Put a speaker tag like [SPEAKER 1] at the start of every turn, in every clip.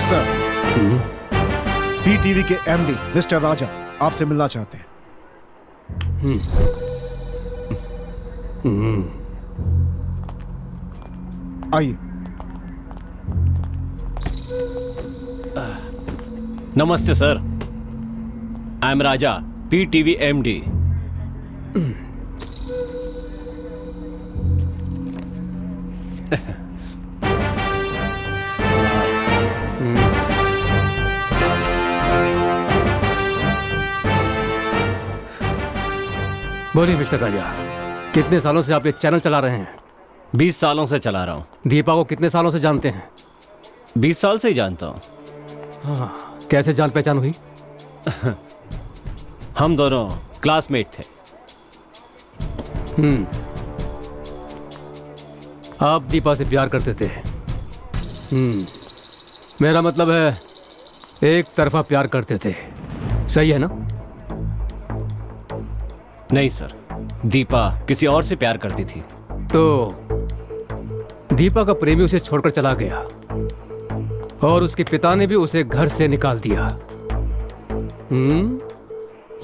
[SPEAKER 1] Sir, PTV के MD mister राजा आपसे मिलना चाहते हैं। आइए।
[SPEAKER 2] नमस्ते sir, I am Raja, PTV MD.
[SPEAKER 3] बोलिए मिस्टर राजा, कितने सालों से आप ये चैनल चला रहे हैं?
[SPEAKER 2] 20 सालों से चला रहा हूँ।
[SPEAKER 3] दीपा को कितने सालों से जानते हैं?
[SPEAKER 2] 20 साल से ही जानता हूँ।
[SPEAKER 3] हाँ, कैसे जान पहचान हुई?
[SPEAKER 2] हम दोनों क्लासमेट थे।
[SPEAKER 3] आप दीपा से प्यार करते थे? मेरा मतलब है एक तरफा प्यार करते थे, सही है ना?
[SPEAKER 2] नहीं सर, दीपा किसी और से प्यार करती थी।
[SPEAKER 3] तो दीपा का प्रेमी उसे छोड़कर चला गया और उसके पिता ने भी उसे घर से निकाल दिया।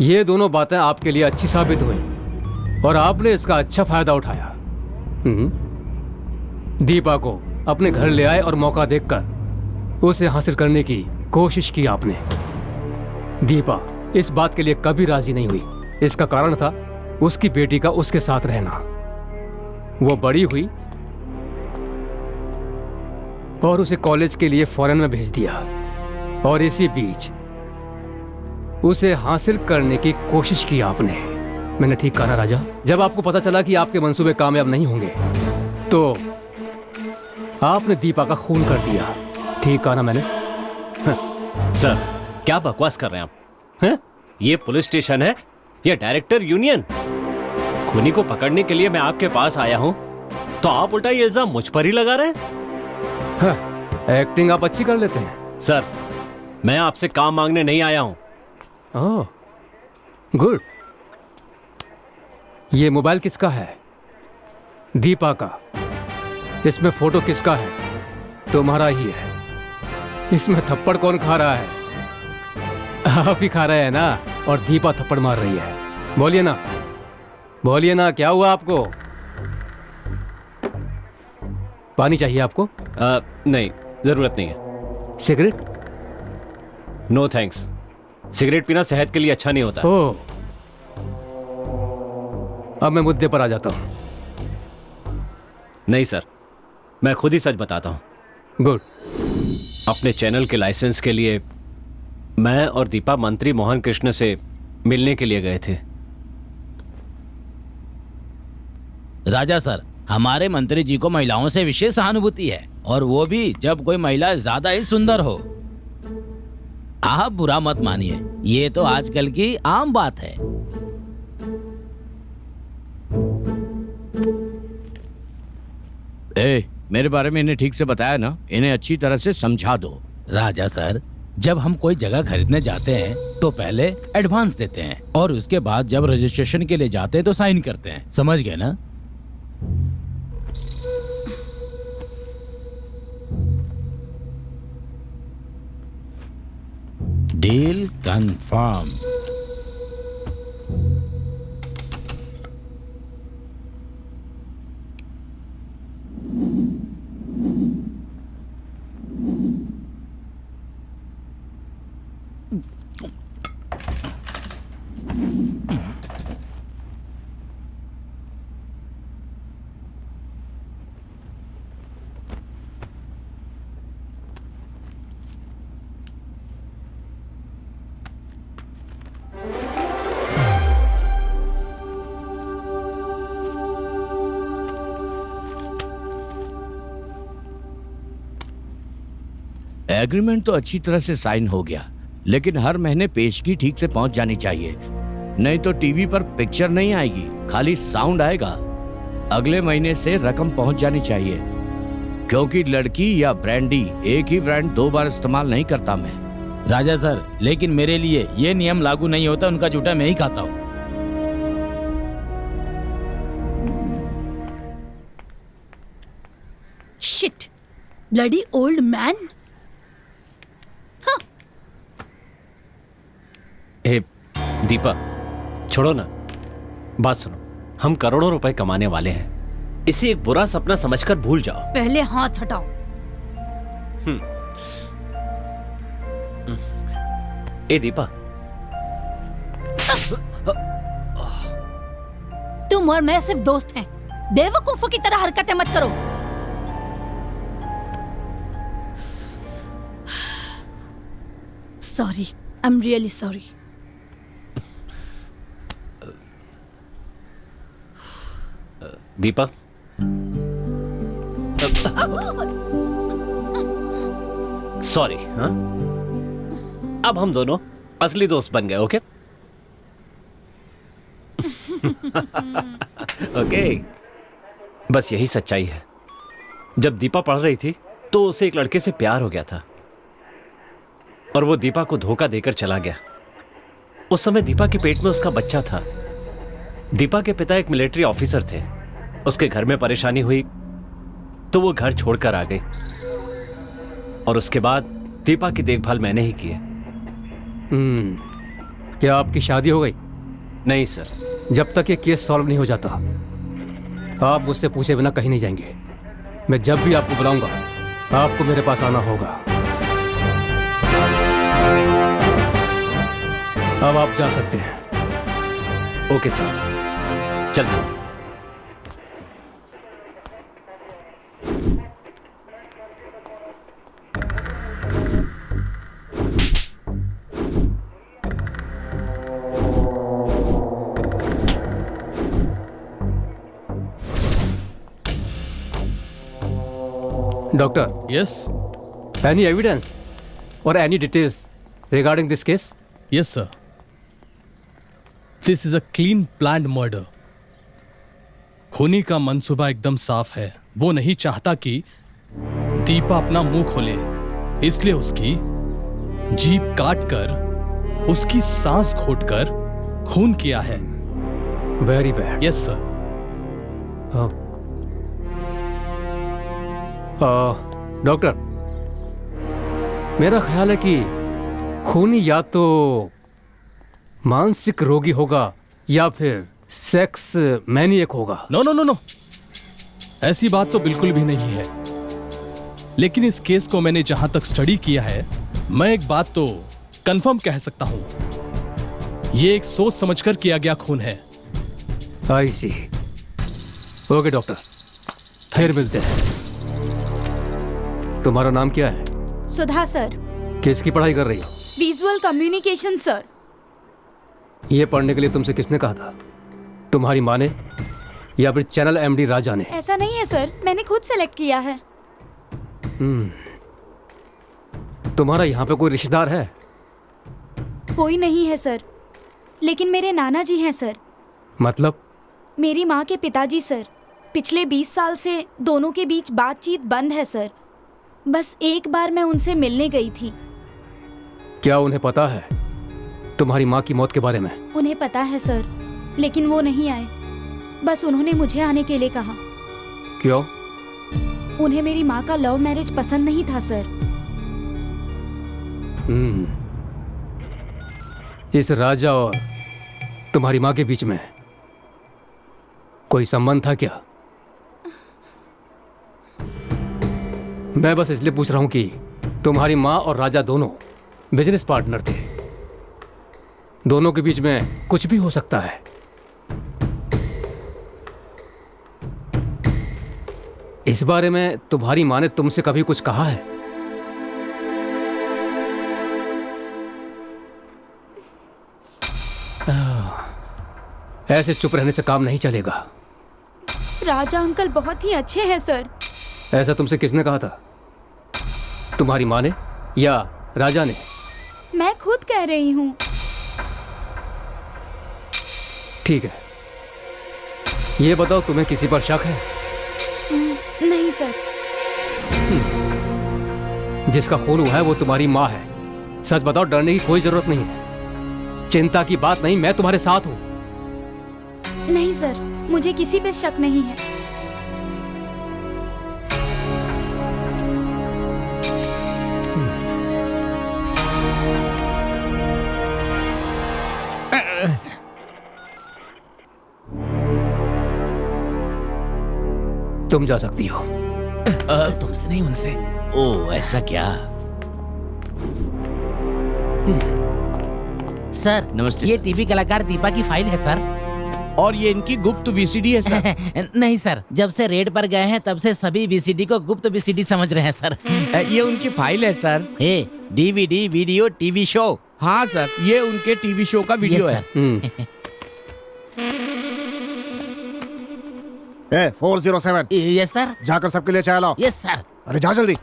[SPEAKER 3] ये दोनों बातें आपके लिए अच्छी साबित हुई और आपने इसका अच्छा फायदा उठाया। दीपा को अपने घर ले आए और मौका देखकर उसे हासिल करने की कोशिश की आपने। दीपा इस बात के लिए कभी राजी नहीं हुई। इसका कारण था उसकी बेटी का उसके साथ रहना। वो बड़ी हुई और उसे कॉलेज के लिए फॉरेन में भेज दिया और इसी बीच उसे हासिल करने की कोशिश की आपने। मैंने ठीक कहा ना राजा? जब आपको पता चला कि आपके मंसूबे कामयाब नहीं होंगे तो आपने दीपा का खून कर दिया। ठीक कहा ना मैंने?
[SPEAKER 2] सर, क्या बकवास कर रहे हैं आप? ये पुलिस स्टेशन है या डायरेक्टर यूनियन? खूनी को पकड़ने के लिए मैं आपके पास आया हूं तो आप उल्टा ये इल्जाम मुझ पर ही लगा रहे हैं।
[SPEAKER 3] एक्टिंग आप अच्छी कर लेते हैं।
[SPEAKER 2] सर, मैं आपसे काम मांगने नहीं आया हूं।
[SPEAKER 3] ओह, गुड। ये मोबाइल किसका है? दीपा का। इसमें फोटो किसका है? तुम्हारा ही है। इसमें थप्पड़ कौन खा रहा है? आप ही खा रहे हैं ना, और दीपा थप्पड़ मार रही है। बोलिए ना, बोलिए ना, क्या हुआ आपको? पानी चाहिए आपको?
[SPEAKER 2] नहीं, जरूरत नहीं है।
[SPEAKER 3] सिगरेट?
[SPEAKER 2] No thanks. सिगरेट पीना सेहत के लिए अच्छा नहीं होता।
[SPEAKER 3] ओह, अब मैं मुद्दे पर आ जाता हूं।
[SPEAKER 2] नहीं सर, मैं खुद ही सच बताता हूं।
[SPEAKER 3] गुड।
[SPEAKER 2] अपने चैनल के लाइसेंस के लिए मैं और दीपा मंत्री मोहन कृष्ण से मिलने के लिए गए थे।
[SPEAKER 4] राजा सर, हमारे मंत्री जी को महिलाओं से विशेष सहानुभूति है, और वो भी जब कोई महिला ज्यादा ही सुंदर हो। आप बुरा मत मानिए, ये तो आजकल की आम बात है।
[SPEAKER 5] मेरे बारे में इन्हें ठीक से बताया ना? इन्हें अच्छी तरह से समझा दो।
[SPEAKER 4] राजा सर, जब हम कोई जगह खरीदने जाते हैं तो पहले एडवांस देते हैं और उसके बाद जब रजिस्ट्रेशन के लिए जाते हैं तो साइन करते हैं, समझ गए ना? Deal confirm.
[SPEAKER 5] एग्रीमेंट तो अच्छी तरह से साइन हो गया, लेकिन हर महीने पेशगी ठीक से पहुंच जानी चाहिए, नहीं तो टीवी पर पिक्चर नहीं आएगी, खाली साउंड आएगा। अगले महीने से रकम पहुंच जानी चाहिए, क्योंकि लड़की या ब्रांडी एक ही ब्रांड 2 बार इस्तेमाल नहीं करता मैं।
[SPEAKER 4] राजा सर, लेकिन मेरे लिए ये नियम लागू नहीं होता। उनका जूठा मैं ही खाता हूँ।
[SPEAKER 6] Shit, bloody old man.
[SPEAKER 2] Deepa, छोड़ो ना, बात सुनो। हम करोड़ों रुपए कमाने वाले हैं, इसे एक बुरा सपना समझकर भूल जाओ।
[SPEAKER 6] पहले हाथ हटाओ।
[SPEAKER 2] ए दीपा,
[SPEAKER 6] तुम और मैं सिर्फ दोस्त हैं, बेवकूफों की तरह हरकतें मत करो। Sorry, I am really sorry.
[SPEAKER 2] Deepa, sorry. हाँ, अब हम दोनों असली दोस्त बन गए। ओके ओके, बस यही सच्चाई है। जब दीपा पढ़ रही थी तो उसे एक लड़के से प्यार हो गया था और वो दीपा को धोखा देकर चला गया। उस समय दीपा के पेट में उसका बच्चा था। दीपा के पिता एक मिलिट्री ऑफिसर थे। उसके घर में परेशानी हुई तो वो घर छोड़कर आ गई और उसके बाद दीपा की देखभाल मैंने ही की है।
[SPEAKER 3] क्या आपकी शादी हो गई?
[SPEAKER 2] नहीं सर।
[SPEAKER 3] जब तक ये केस सॉल्व नहीं हो जाता आप मुझसे पूछे बिना कहीं नहीं जाएंगे। मैं जब भी आपको बुलाऊंगा आपको मेरे पास आना होगा। अब आप जा सकते हैं।
[SPEAKER 2] ओके सर, चलते हैं।
[SPEAKER 3] Doctor,
[SPEAKER 7] Yes,
[SPEAKER 3] any evidence or any details regarding this case?
[SPEAKER 7] yes, sir. This is a clean planned murder. खूनी का मंसूबा एकदम साफ है। वो नहीं चाहता कि दीपा अपना मुंह खोले, इसलिए उसकी जीभ काट कर उसकी सांस घोटकर खून किया है।
[SPEAKER 3] Very bad.
[SPEAKER 7] Yes sir.
[SPEAKER 3] Doctor, मेरा ख्याल है कि खूनी या तो मानसिक रोगी होगा या फिर सेक्स मैनिएक होगा।
[SPEAKER 7] नो नो नो नो, ऐसी बात तो बिल्कुल भी नहीं है। लेकिन इस केस को मैंने जहां तक स्टडी किया है, मैं एक बात तो कंफर्म कह सकता हूं, ये एक सोच समझकर किया गया खून है।
[SPEAKER 3] आई सी। ओके डॉक्टर, फिर मिलते हैं। तुम्हारा नाम क्या है?
[SPEAKER 8] सुधा सर।
[SPEAKER 3] किसकी पढ़ाई कर रही हो?
[SPEAKER 8] Visual communication sir.
[SPEAKER 3] ये पढ़ने के लिए तुमसे किसने कहा था? तुम्हारी माँ ने या फिर चैनल एमडी राजा ने?
[SPEAKER 8] ऐसा नहीं है सर, मैंने खुद सेलेक्ट किया है।
[SPEAKER 3] तुम्हारा यहाँ पे कोई रिश्तेदार है?
[SPEAKER 8] कोई नहीं है सर, लेकिन मेरे नाना जी हैं सर।
[SPEAKER 3] मतलब?
[SPEAKER 8] मेरी माँ के पिताजी सर। पिछले 20 साल से दोनों के बीच बातचीत बंद है सर। बस एक बार मैं उनसे मिलने गई थी।
[SPEAKER 3] क्या उन्हें पता है तुम्हारी माँ की मौत के बारे में?
[SPEAKER 8] उन्हें पता है सर, लेकिन वो नहीं आए। बस उन्होंने मुझे आने के लिए कहा।
[SPEAKER 3] क्यों?
[SPEAKER 8] उन्हें मेरी माँ का लव मैरिज पसंद नहीं था सर।
[SPEAKER 3] इस राजा और तुम्हारी माँ के बीच में कोई संबंध था क्या? मैं बस इसलिए पूछ रहा हूं कि तुम्हारी माँ और राजा दोनों बिजनेस पार्टनर थे। दोनों के बीच में कुछ भी हो सकता है। इस बारे में तुम्हारी माँ ने तुमसे कभी कुछ कहा है? ऐसे चुप रहने से काम नहीं चलेगा।
[SPEAKER 8] राजा अंकल बहुत ही अच्छे हैं सर।
[SPEAKER 3] ऐसा तुमसे किसने कहा था? तुम्हारी माँ ने या राजा ने?
[SPEAKER 8] मैं खुद कह रही हूँ।
[SPEAKER 3] ठीक है, ये बताओ तुम्हें किसी पर शक है?
[SPEAKER 8] नहीं सर।
[SPEAKER 3] जिसका खून हुआ है वो तुम्हारी माँ है। सच बताओ, डरने की कोई जरूरत नहीं है। चिंता की बात नहीं, मैं तुम्हारे साथ हूं।
[SPEAKER 8] नहीं सर, मुझे किसी पे शक नहीं है।
[SPEAKER 3] तुम जा सकती हो।
[SPEAKER 4] तुमसे नहीं, उनसे।
[SPEAKER 5] ओ ऐसा क्या?
[SPEAKER 4] सर
[SPEAKER 5] नमस्ते
[SPEAKER 4] ये
[SPEAKER 5] सर।
[SPEAKER 4] टीवी कलाकार दीपा की फाइल है सर।
[SPEAKER 5] और ये इनकी गुप्त वीसीडी है सर।
[SPEAKER 4] नहीं सर, जब से रेड पर गए हैं तब से सभी वीसीडी को गुप्त वीसीडी समझ रहे हैं सर।
[SPEAKER 5] ये उनकी फाइल है सर।
[SPEAKER 4] ए, डीवीडी, वीडियो, टीवी शो।
[SPEAKER 5] हाँ सर, ये उनके टीवी शो का वीडियो
[SPEAKER 4] Yes,
[SPEAKER 5] है।
[SPEAKER 1] ए 407
[SPEAKER 4] यस सर।
[SPEAKER 1] जाकर सबके लिए चाय लाओ।
[SPEAKER 4] Yes sir.
[SPEAKER 1] अरे जा जल्दी।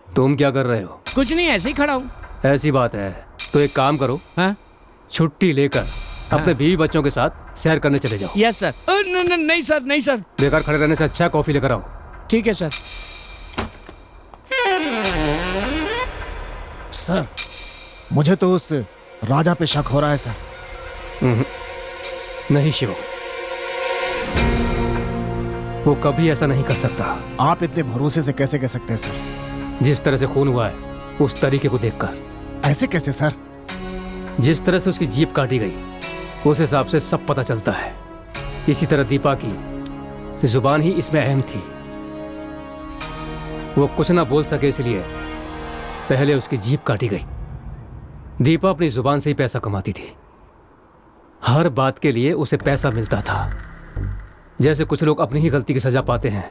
[SPEAKER 3] तुम क्या कर रहे हो?
[SPEAKER 5] कुछ नहीं, ऐसे ही खड़ा हूँ।
[SPEAKER 3] ऐसी बात है तो एक काम करो,
[SPEAKER 5] हाँ?
[SPEAKER 3] छुट्टी लेकर अपने बीवी बच्चों के साथ सैर करने चले जाओ।
[SPEAKER 5] Yes sir. नहीं सर, नहीं सर।
[SPEAKER 3] बेकार खड़े रहने से अच्छा है कॉफी लेकर आओ।
[SPEAKER 5] ठीक है सर।
[SPEAKER 1] सर मुझे तो उस राजा पे शक हो रहा है सर।
[SPEAKER 3] नहीं शिवम, वो कभी ऐसा नहीं कर सकता।
[SPEAKER 1] आप इतने भरोसे से कैसे कह सकते हैं सर?
[SPEAKER 3] जिस तरह से खून हुआ है उस तरीके को देखकर,
[SPEAKER 1] ऐसे कैसे सर?
[SPEAKER 3] जिस तरह से उसकी जीभ काटी गई उस हिसाब से सब पता चलता है। इसी तरह दीपा की जुबान ही इसमें अहम थी। वो कुछ ना बोल सके इसलिए पहले उसकी जीभ काटी गई। दीपा अपनी जुबान से ही पैसा कमाती थी। हर बात के लिए उसे पैसा मिलता था। जैसे कुछ लोग अपनी ही गलती की सजा पाते हैं,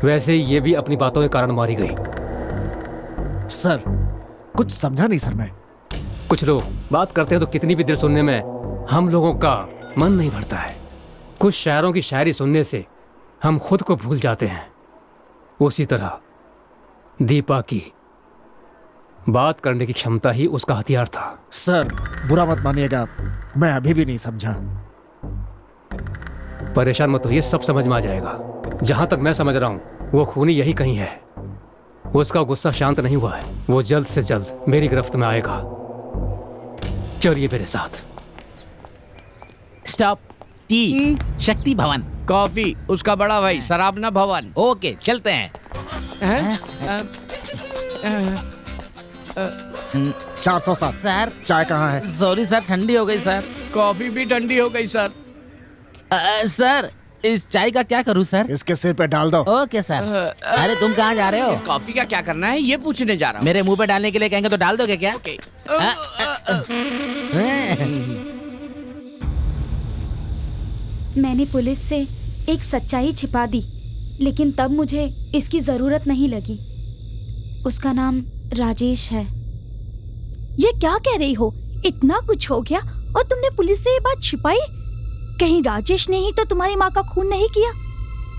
[SPEAKER 3] वैसे ही ये भी अपनी बातों के कारण मारी गई।
[SPEAKER 1] सर कुछ समझा नहीं सर मैं।
[SPEAKER 3] कुछ लोग बात करते हैं तो कितनी भी देर सुनने में हम लोगों का मन नहीं भरता है। कुछ शायरों की शायरी सुनने से हम खुद को भूल जाते हैं। उसी तरह दीपा की बात करने की क्षमता ही उसका हथियार था।
[SPEAKER 1] सर बुरा मत मानिएगा, मैं अभी भी नहीं समझा।
[SPEAKER 3] परेशान मत होइए, सब समझ में आ जाएगा। जहां तक मैं समझ रहा हूं वो खूनी यही कहीं है। उसका गुस्सा शांत नहीं हुआ है। वो जल्द से जल्द मेरी गिरफ्त में आएगा। चलिए मेरे साथ।
[SPEAKER 4] स्टॉप। टी शक्ति भवन।
[SPEAKER 5] कॉफी उसका बड़ा भाई, सराबना भवन।
[SPEAKER 4] ओके चलते हैं।
[SPEAKER 1] 407
[SPEAKER 4] सर
[SPEAKER 1] चाय कहाँ है?
[SPEAKER 4] सॉरी सर, ठंडी हो गई सर।
[SPEAKER 5] कॉफी भी ठंडी हो गई सर।
[SPEAKER 4] सर इस चाय का क्या करूं सर?
[SPEAKER 1] इसके सिर पे डाल दो।
[SPEAKER 4] Okay sir. अरे तुम कहाँ जा रहे हो?
[SPEAKER 5] इस कॉफी का क्या करना है ये पूछने जा रहा हूँ।
[SPEAKER 4] मेरे मुंह पे डालने के लिए कहेंगे तो डाल दोगे क्या?
[SPEAKER 5] ओके।
[SPEAKER 8] मैंने पुलिस से एक सच्चाई छिपा दी, लेकिन तब मुझे इसकी जरूरत नहीं लगी। उसका नाम राजेश है।
[SPEAKER 6] ये क्या कह रही हो? इतना कुछ हो गया और तुमने पुलिस से ये बात छिपाई? कहीं राजेश ने ही तो तुम्हारी माँ का खून नहीं किया?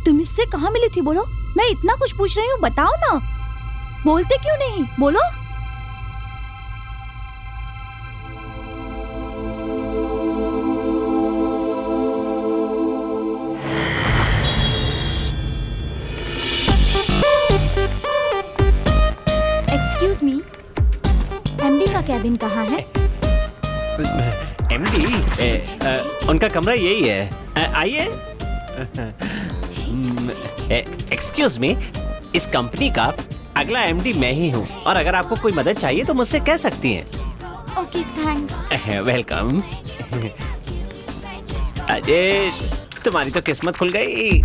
[SPEAKER 6] तुम इससे कहाँ मिली थी? बोलो, मैं इतना कुछ पूछ रही हूँ, बताओ ना। बोलते क्यों नहीं? बोलो।
[SPEAKER 8] एक्सक्यूज मी, एमडी का कैबिन कहाँ है?
[SPEAKER 2] एमडी उनका कमरा यही है। आइए। एक्सक्यूज मी, इस कंपनी का अगला एमडी मैं ही हूँ, और अगर आपको कोई मदद चाहिए तो मुझसे कह सकती हैं।
[SPEAKER 8] Okay thanks.
[SPEAKER 2] वेलकम। राजेश, तुम्हारी तो किस्मत खुल गई।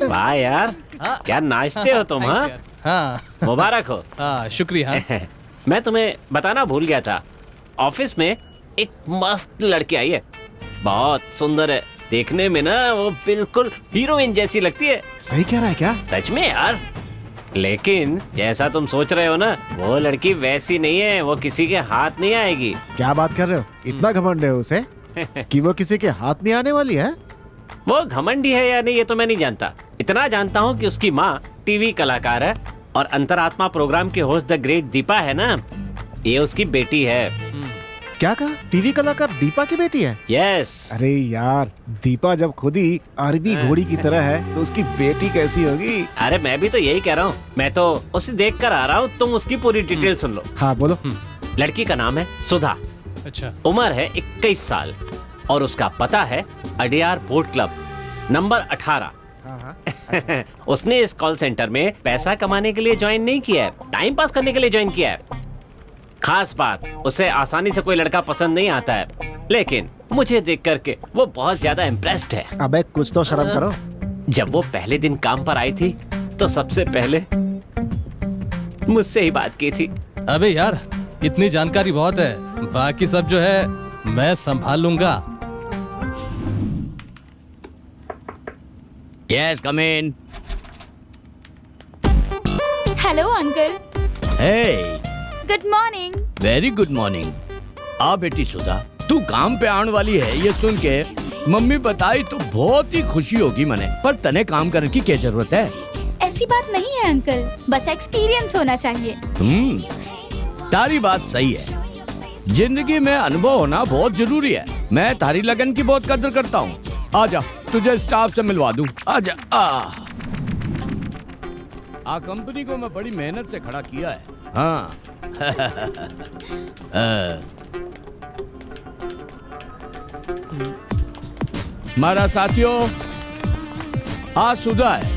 [SPEAKER 2] वाह यार, क्या नाचते हो तुम। हाँ
[SPEAKER 7] हाँ
[SPEAKER 2] मुबारक हो।
[SPEAKER 7] हाँ शुक्रिया।
[SPEAKER 2] मैं तुम्हें बताना भूल गया था, ऑफिस में एक मस्त लड़की आई है, बहुत सुंदर है, देखने में ना वो बिल्कुल हीरोइन जैसी लगती है।
[SPEAKER 1] सही कह रहा है क्या?
[SPEAKER 2] सच में यार, लेकिन जैसा तुम सोच रहे हो ना, वो लड़की वैसी नहीं है, वो किसी के हाथ नहीं आएगी।
[SPEAKER 1] क्या बात कर रहे हो? इतना घमंड है उसे कि वो किसी के हाथ नहीं आने वाली है?
[SPEAKER 2] वो घमंडी है या नहीं ये तो मैं नहीं जानता, इतना जानता हूँ कि उसकी माँ टीवी कलाकार है और अंतरात्मा प्रोग्राम की होस्ट द ग्रेट दीपा है ना, ये उसकी बेटी है।
[SPEAKER 1] क्या कहा? टीवी कलाकार दीपा की बेटी है?
[SPEAKER 2] यस।
[SPEAKER 1] अरे यार, दीपा जब खुद ही अरबी घोड़ी की तरह है तो उसकी बेटी कैसी होगी?
[SPEAKER 2] अरे मैं भी तो यही कह रहा हूँ, मैं तो उसे देख कर आ रहा हूँ, तुम उसकी पूरी डिटेल सुन लो।
[SPEAKER 1] हाँ बोलो।
[SPEAKER 2] लड़की का नाम है सुधा,
[SPEAKER 7] अच्छा।
[SPEAKER 2] उम्र है 21 साल और उसका पता है अडियार बोट क्लब नंबर 18।
[SPEAKER 1] हाँ हाँ।
[SPEAKER 2] उसने इस कॉल सेंटर में पैसा कमाने के लिए ज्वाइन नहीं किया है, टाइम पास करने के लिए ज्वाइन किया है। खास बात, उसे आसानी से कोई लड़का पसंद नहीं आता है, लेकिन मुझे देख करके वो बहुत ज्यादा इम्प्रेस्ड है।
[SPEAKER 1] अबे कुछ तो शर्म करो।
[SPEAKER 2] जब वो पहले दिन काम पर आई थी तो सबसे पहले मुझसे ही बात की थी।
[SPEAKER 7] अबे यार, इतनी जानकारी बहुत है, बाकी सब जो है मैं संभाल लूंगा।
[SPEAKER 5] Yes, come in.
[SPEAKER 8] Hello uncle.
[SPEAKER 5] Hey,
[SPEAKER 8] good morning.
[SPEAKER 5] Very good morning. आ बेटी सुधा, तू काम पे आने वाली है ये सुन के मम्मी बताई तो बहुत ही खुशी होगी मने, पर तने काम करने की क्या जरूरत है?
[SPEAKER 8] ऐसी बात नहीं है अंकल, बस एक्सपीरियंस होना चाहिए।
[SPEAKER 5] तारी बात सही है, जिंदगी में अनुभव होना बहुत जरूरी है। मैं तारी लगन की बहुत कदर करता हूँ। आजा, तुझे स्टाफ से मिलवा दूं। आजा। कंपनी को मैं बड़ी मेहनत से खड़ा किया है। हाँ। मारा साथियों, आज सुधा है,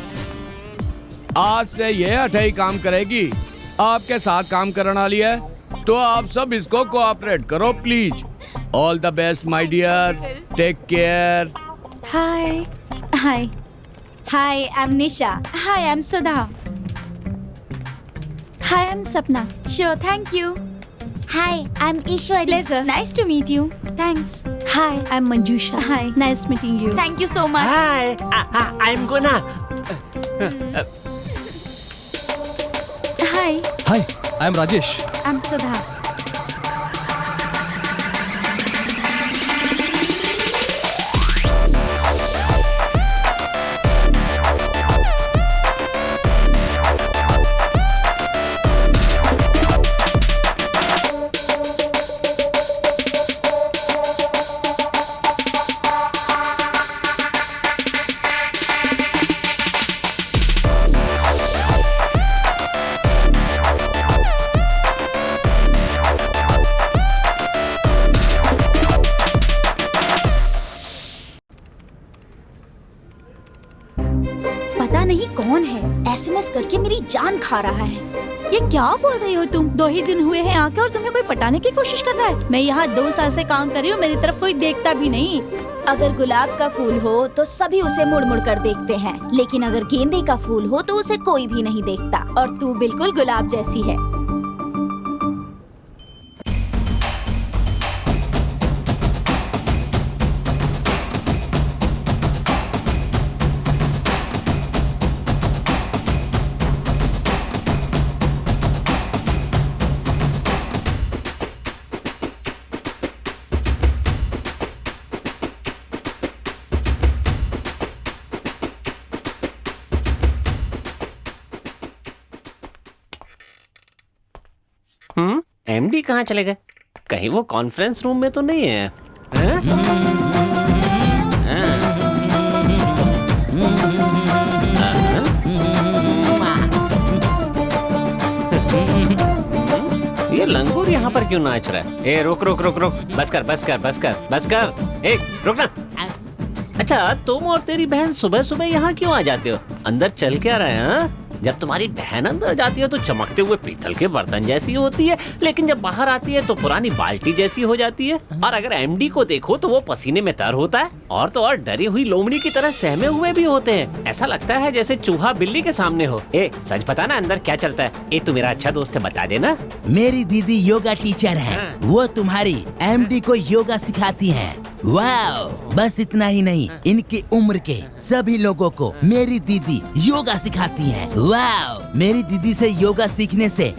[SPEAKER 5] आज से ये 8 काम करेगी, आपके साथ काम करने वाली है, तो आप सब इसको कोऑपरेट करो please. All the best my dear, take care.
[SPEAKER 8] Hi hi hi, I am Nisha. Hi, I am Sudha.
[SPEAKER 6] Hi, I am Sapna.
[SPEAKER 8] Sure, thank you. Hi, I am Ishwari. Pleasure, nice to meet you. Thanks.
[SPEAKER 6] Hi, I am Manjusha.
[SPEAKER 8] Hi,
[SPEAKER 6] nice meeting you.
[SPEAKER 8] Thank you so much.
[SPEAKER 2] Hi, I am Guna.
[SPEAKER 8] Hi,
[SPEAKER 7] hi, I am Rajesh.
[SPEAKER 8] I am Sudha. पता नहीं कौन है, SMS करके मेरी जान खा रहा है।
[SPEAKER 6] ये क्या बोल रही हो तुम? 2 ही दिन हुए हैं आके और तुम्हें कोई पटाने की कोशिश कर रहा है? मैं यहाँ 2 साल से काम कर रही हूँ, मेरी तरफ कोई देखता भी नहीं।
[SPEAKER 8] अगर गुलाब का फूल हो तो सभी उसे मुड़ मुड़ कर देखते हैं, लेकिन अगर गेंदे का फूल हो तो उसे कोई भी नहीं देखता। और तू बिल्कुल गुलाब जैसी है।
[SPEAKER 2] एमडी कहाँ चले गए? कहीं वो कॉन्फ्रेंस रूम में तो नहीं है? ये लंगूर यहाँ पर क्यों नाच रहा है? ए रुक रुक रुक रुक, बस कर बस कर बस कर बस कर। ए रुकना। अच्छा, तुम और तेरी बहन सुबह सुबह यहाँ क्यों आ जाते हो? अंदर चल के आ रहे हैं? जब तुम्हारी बहन अंदर जाती है तो चमकते हुए पीतल के बर्तन जैसी होती है, लेकिन जब बाहर आती है तो पुरानी बाल्टी जैसी हो जाती है। और अगर एमडी को देखो तो वो पसीने में तर होता है, और तो और डरी हुई लोमड़ी की तरह सहमे हुए भी होते हैं। ऐसा लगता है जैसे चूहा बिल्ली के सामने हो। ए सच बता ना, अंदर क्या चलता है? ए तू मेरा अच्छा दोस्त है, बता देना।
[SPEAKER 4] मेरी दीदी योगा टीचर है, वो तुम्हारी एमडी को योगा सिखाती हैं। वाओ, बस इतना ही नहीं, इनकी उम्र के सभी लोगों को मेरी दीदी योगा सिखाती हैं। वाओ, मेरी दीदी से योगा सीखने से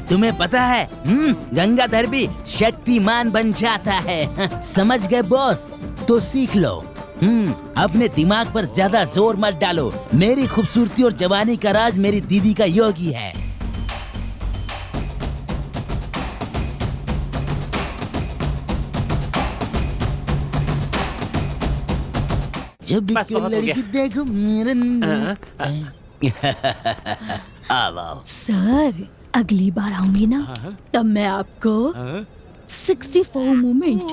[SPEAKER 4] तुम्हें पता है, गंगाधर भी शक्तिमान बन जाता है। समझ गए बॉस? तो सीख लो। अपने दिमाग पर ज्यादा जोर मत डालो। मेरी खूबसूरती और जवानी का राज मेरी दीदी का योगी है। जब भी
[SPEAKER 2] बस
[SPEAKER 4] कोई
[SPEAKER 2] बहुत हो
[SPEAKER 4] लड़की
[SPEAKER 2] गया।
[SPEAKER 4] देखो मेरे आओ।
[SPEAKER 6] सर अगली बार आऊंगी ना तब मैं आपको 64 मोमेंट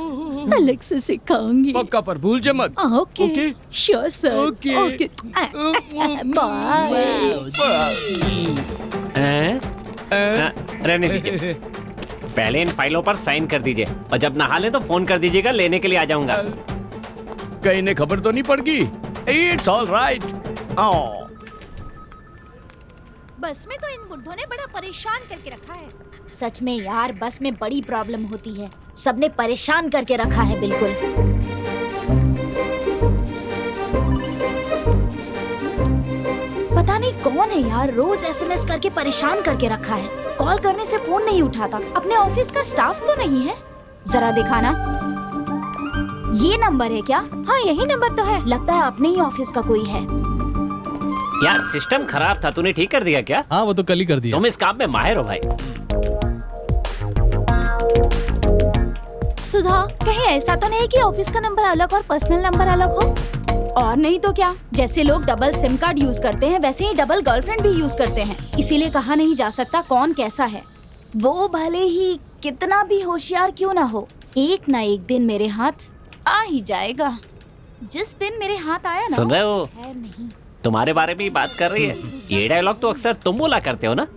[SPEAKER 6] अलग से सिखाऊंगी।
[SPEAKER 5] पक्का पर भूल जा मत।
[SPEAKER 6] Okay
[SPEAKER 5] okay.
[SPEAKER 6] Sure sir.
[SPEAKER 5] Okay.
[SPEAKER 6] Okay bye.
[SPEAKER 2] रहने दीजिए, पहले इन फाइलों पर साइन कर दीजिए और जब नहा लें तो फोन कर दीजिएगा, लेने के लिए आ जाऊंगा।
[SPEAKER 5] कहीं ने खबर तो नहीं पड़ गई? It's all right.
[SPEAKER 6] बस में तो इन बुड्ढों ने बड़ा परेशान करके रखा है।
[SPEAKER 8] सच में यार, बस में बड़ी प्रॉब्लम होती है। सबने परेशान करके रखा है बिल्कुल। पता नहीं कौन है यार, रोज एसएमएस करके परेशान करके रखा है। कॉल करने से फोन नहीं उठाता। अपने ऑफिस का स्टाफ तो नहीं है? जरा दिखाना। ये नंबर है क्या?
[SPEAKER 6] हाँ यही नंबर तो है।
[SPEAKER 8] लगता है अपने ही ऑफिस का कोई है।
[SPEAKER 2] यार सिस्टम खराब था, तूने ठीक कर दिया क्या?
[SPEAKER 7] हाँ वो तो कल ही कर दिया।
[SPEAKER 2] तुम इस काम में माहिर हो भाई।
[SPEAKER 6] सुधा, कहीं ऐसा तो नहीं कि ऑफिस का नंबर अलग और पर्सनल नंबर अलग हो?
[SPEAKER 8] और नहीं तो क्या, जैसे लोग डबल सिम कार्ड यूज करते हैं वैसे ही डबल गर्लफ्रेंड भी यूज करते हैं। इसीलिए कहा नहीं जा सकता कौन कैसा है। वो भले ही कितना भी होशियार क्यों ना हो, एक ना एक दिन मेरे हाथ आ ही जाएगा। जिस दिन मेरे हाथ आया ना,
[SPEAKER 2] सुन रहे हो?
[SPEAKER 8] खैर नहीं।
[SPEAKER 2] तुम्हारे बारे में ही बात कर रही है। ये डायलॉग तो अक्सर तुम बोला करते हो ना?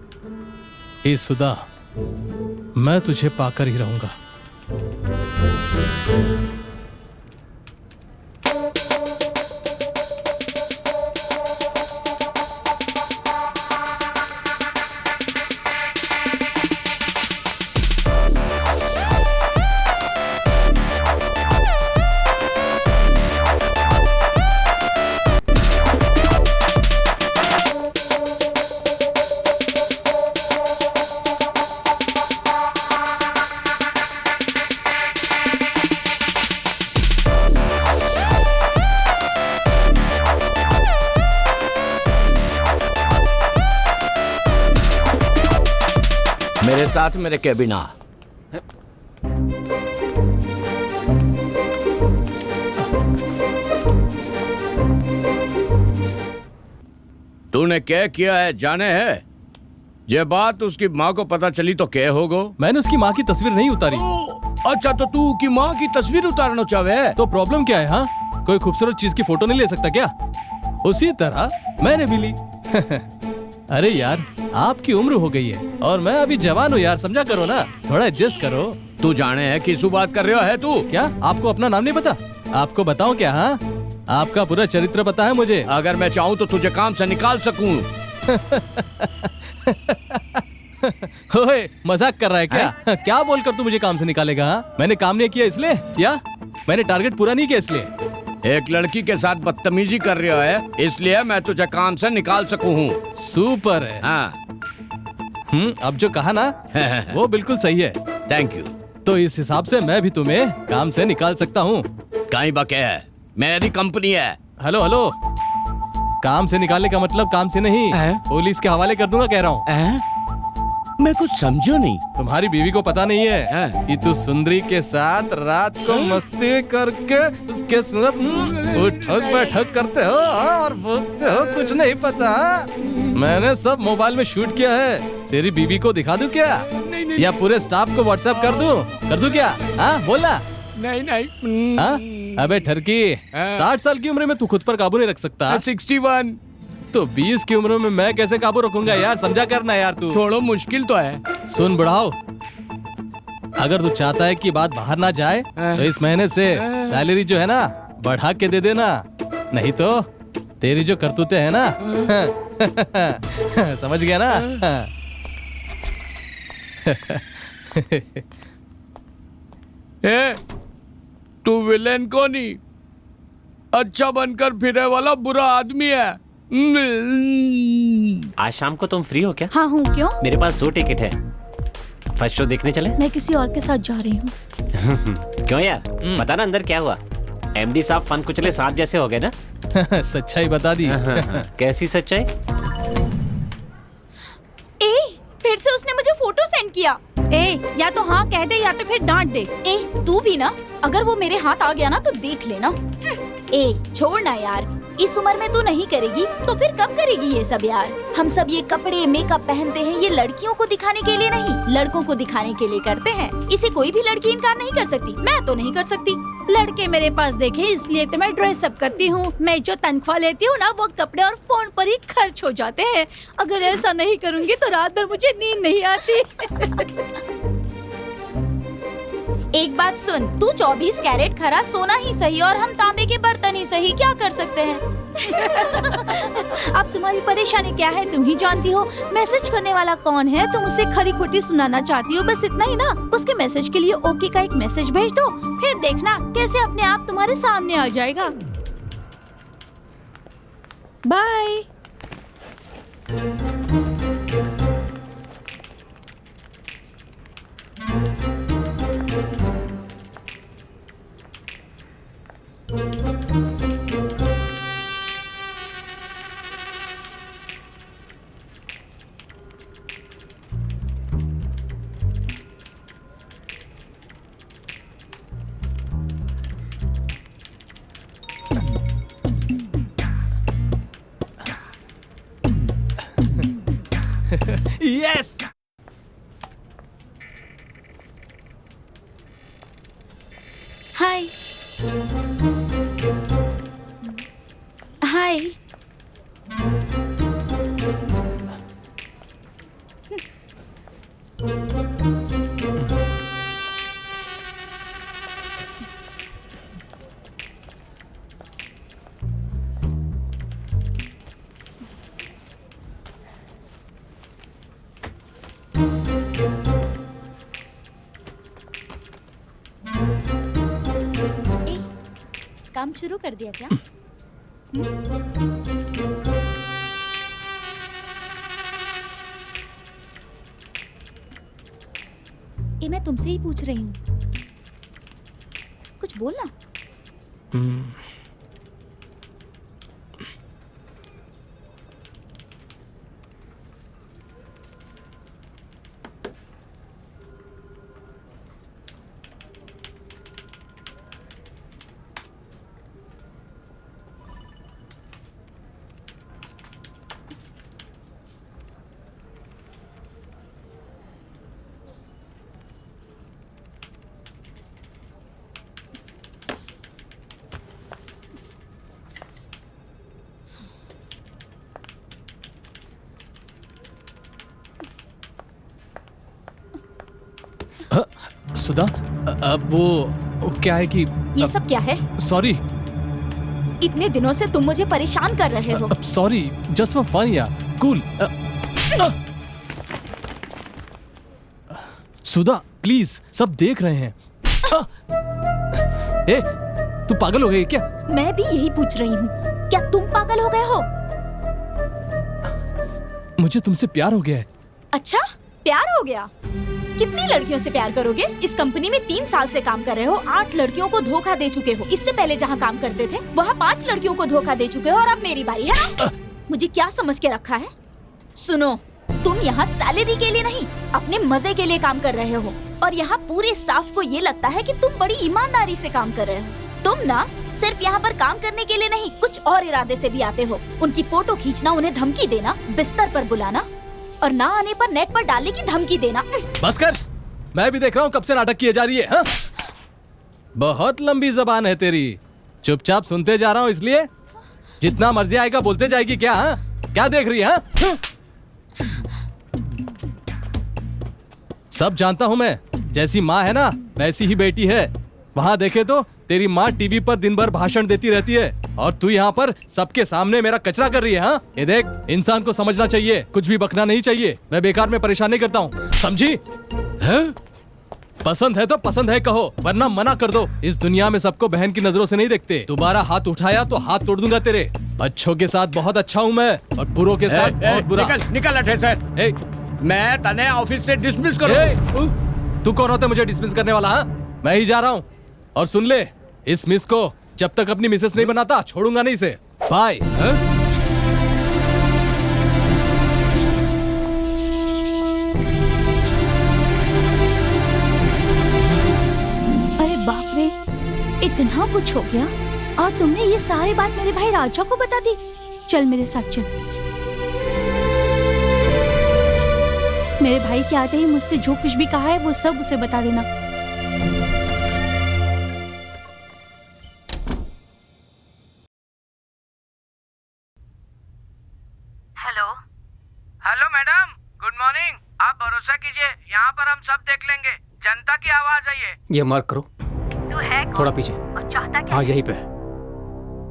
[SPEAKER 7] ए सुधा, मैं तुझे पाकर ही रहूंगा।
[SPEAKER 5] मेरे साथ मेरे कैबिन आ। तूने क्या किया है जाने है? ये बात उसकी माँ को पता चली तो क्या होगो?
[SPEAKER 7] मैंने उसकी माँ की तस्वीर नहीं उतारी।
[SPEAKER 5] अच्छा तो तू की माँ की तस्वीर उतारना चाहे?
[SPEAKER 7] तो प्रॉब्लम क्या है? हाँ, कोई खूबसूरत चीज की फोटो नहीं ले सकता क्या? उसी तरह मैंने भी ली। अरे यार, आपकी उम्र हो गई है और मैं अभी जवान हूँ यार, समझा करो ना, थोड़ा एडजस्ट करो।
[SPEAKER 5] तू जाने है किसू बात कर रहा है तू?
[SPEAKER 7] क्या आपको अपना नाम नहीं पता? आपको बताऊं क्या? हाँ, आपका पूरा चरित्र पता है मुझे।
[SPEAKER 5] अगर मैं चाहूँ तो तुझे काम से निकाल सकूं।
[SPEAKER 7] ओए, मजाक कर रहा है क्या? क्या बोलकर तू मुझे काम से निकालेगा? हाँ? मैंने काम नहीं किया इसलिए, या मैंने टारगेट पूरा नहीं किया इसलिए?
[SPEAKER 5] एक लड़की के साथ बदतमीजी कर रहा है इसलिए मैं तुझे काम से निकाल सकूं हूँ।
[SPEAKER 7] सुपर है।
[SPEAKER 5] हाँ।
[SPEAKER 7] अब जो कहा ना वो बिल्कुल सही है।
[SPEAKER 5] Thank you.
[SPEAKER 7] तो इस हिसाब से मैं भी तुम्हें काम से निकाल सकता हूँ।
[SPEAKER 5] कहीं बके है, मेरी कंपनी है।
[SPEAKER 7] हेलो हेलो, काम से निकालने का मतलब काम से नहीं, पुलिस के हवाले कर दूंगा कह रहा हूँ।
[SPEAKER 5] मैं कुछ समझो नहीं।
[SPEAKER 7] तुम्हारी बीवी को पता नहीं है कि तू सुंदरी के साथ रात को मस्ती करके उसके साथ उठक बैठक करते हो और बोलते हो कुछ नहीं पता। मैंने सब मोबाइल में शूट किया है। तेरी बीवी को दिखा दूं क्या? या पूरे स्टाफ को व्हाट्सएप कर दूं क्या? हाँ बोला।
[SPEAKER 5] नहीं।
[SPEAKER 7] हाँ? अबे ठरकी, 60 साल की उम्र में तू खुद पर काबू नहीं रख सकता?
[SPEAKER 5] 61।
[SPEAKER 7] तो 20 की उम्र में मैं कैसे काबू रखूंगा यार, समझा करना यार तू।
[SPEAKER 5] थोड़ा मुश्किल तो है।
[SPEAKER 7] सुन बुढ़ाओ, अगर तू चाहता है कि बात बाहर ना जाए तो इस महीने से सैलरी जो है ना बढ़ा के दे देना, नहीं तो तेरी जो करतूते है ना समझ गया ना?
[SPEAKER 5] तू विलेन को नहीं, अच्छा बनकर फिरे वाला बुरा आदमी है।
[SPEAKER 2] आज शाम को तुम फ्री हो क्या?
[SPEAKER 6] हाँ हूँ। क्यों?
[SPEAKER 2] मेरे पास 2 टिकट है, फर्स्ट शो देखने चले?
[SPEAKER 6] मैं किसी और के साथ जा रही हूँ।
[SPEAKER 2] क्यों यार, बता ना अंदर क्या हुआ? एमडी साहब फन कुचले सांप जैसे हो गए ना।
[SPEAKER 7] सच्चाई बता दी।
[SPEAKER 2] कैसी सच्चाई?
[SPEAKER 8] ए, फिर से उसने मुझे फोटो सेंड किया।
[SPEAKER 6] ए, या तो हाँ कह दे या तो फिर डांट दे।
[SPEAKER 8] ए, तू भी ना, अगर वो मेरे हाथ आ गया ना तो देख लेना। ए, छोड़ ना यार, इस उम्र में तू नहीं करेगी तो फिर कब करेगी ये सब यार। हम सब ये कपड़े मेकअप पहनते हैं, ये लड़कियों को दिखाने के लिए नहीं, लड़कों को दिखाने के लिए करते हैं। इसे कोई भी लड़की इनकार नहीं कर सकती, मैं तो नहीं कर सकती।
[SPEAKER 6] लड़के मेरे पास देखे इसलिए तो मैं ड्रेस अप करती हूँ। मैं जो तनख्वाह लेती हूँ ना वो कपड़े और फोन पर ही खर्च हो जाते हैं। अगर ऐसा नहीं करूँगी तो रात भर मुझे नींद नहीं आती।
[SPEAKER 8] एक बात सुन, तू 24 कैरेट खरा सोना ही सही और हम तांबे के बर्तन ही सही, क्या कर सकते हैं।
[SPEAKER 6] अब तुम्हारी परेशानी क्या है तुम ही जानती हो। मैसेज करने वाला कौन है तुम उसे खरी खोटी सुनाना चाहती हो, बस इतना ही ना। उसके मैसेज के लिए ओके का एक मैसेज भेज दो, फिर देखना कैसे अपने आप तुम्हारे सामने आ जाएगा। बाय।
[SPEAKER 7] यस।
[SPEAKER 8] हाय हाय। काम शुरू कर दिया क्या? ये मैं तुमसे ही पूछ रही हूँ, कुछ बोलना।
[SPEAKER 7] सुधा, अब वो क्या है कि
[SPEAKER 8] ये सब क्या है?
[SPEAKER 7] सॉरी।
[SPEAKER 8] इतने दिनों से तुम मुझे परेशान कर रहे हो।
[SPEAKER 7] सॉरी, जस्ट फॉर फन यार, कूल। सुधा प्लीज, सब देख रहे हैं। ए, तू पागल हो गई क्या?
[SPEAKER 8] मैं भी यही पूछ रही हूँ, क्या तुम पागल हो गए हो?
[SPEAKER 7] मुझे तुमसे प्यार हो गया है।
[SPEAKER 8] अच्छा, प्यार हो गया? कितनी लड़कियों से प्यार करोगे? इस कंपनी में 3 साल से काम कर रहे हो, 8 लड़कियों को धोखा दे चुके हो। इससे पहले जहाँ काम करते थे वहाँ 5 लड़कियों को धोखा दे चुके हो और अब मेरी बारी है ना? मुझे क्या समझ के रखा है? सुनो, तुम यहाँ सैलरी के लिए नहीं, अपने मजे के लिए काम कर रहे हो और यहाँ पूरे स्टाफ को ये लगता है कि तुम बड़ी ईमानदारी से काम कर रहे हो। तुम ना सिर्फ यहाँ पर काम करने के लिए नहीं, कुछ और इरादे से भी आते हो। उनकी फोटो खींचना, उन्हें धमकी देना, बिस्तर पर बुलाना और ना आने पर नेट पर डालने की धमकी देना।
[SPEAKER 7] बस कर, मैं भी देख रहा हूँ कब से नाटक किए जा रही है। हाँ? बहुत लंबी जबान है तेरी, चुपचाप सुनते जा रहा हूँ, इसलिए जितना मर्जी आएगा बोलते जाएगी क्या? हाँ? क्या देख रही है? हाँ? सब जानता हूँ मैं, जैसी माँ है ना वैसी ही बेटी है। वहाँ देखे तो तेरी माँ टीवी पर दिन भर भाषण देती रहती है और तू यहाँ पर सबके सामने मेरा कचरा कर रही है। हाँ? ये देख, इंसान को समझना चाहिए, कुछ भी बकना नहीं चाहिए। मैं बेकार में परेशान नहीं करता हूँ, समझी? है? पसंद है तो पसंद है कहो, वरना मना कर दो। इस दुनिया में सबको बहन की नजरों से नहीं देखते। दोबारा हाथ उठाया तो हाथ तोड़ दूंगा तेरे। अच्छों के साथ बहुत अच्छा हूँ मैं और बुरों के साथ बहुत बुरा।
[SPEAKER 5] निकल अठे से। मैं तने ऑफिस से डिसमिस करूं।
[SPEAKER 7] तू कौन होता है मुझे डिसमिस करने वाला? हाँ? मैं ही जा रहा हूँ और सुन ले, इस मिस को जब तक अपनी मिसेस नहीं बनाता छोड़ूंगा नहीं इसे। बाय।
[SPEAKER 6] अरे बाप रे, इतना कुछ हो गया और तुमने ये सारी बात मेरे भाई राजा को बता दी। चल मेरे साथ चल। मेरे भाई के आते ही मुझसे जो कुछ भी कहा है वो सब उसे बता देना।
[SPEAKER 9] Hello madam, good morning. आप भरोसा कीजिए, यहाँ पर हम सब देख लेंगे। जनता की आवाज है ये।
[SPEAKER 3] ये मार्क करो।
[SPEAKER 6] तू है कौन?
[SPEAKER 3] थोड़ा पीछे।
[SPEAKER 6] और चाहता क्या?
[SPEAKER 3] हाँ यहीं पे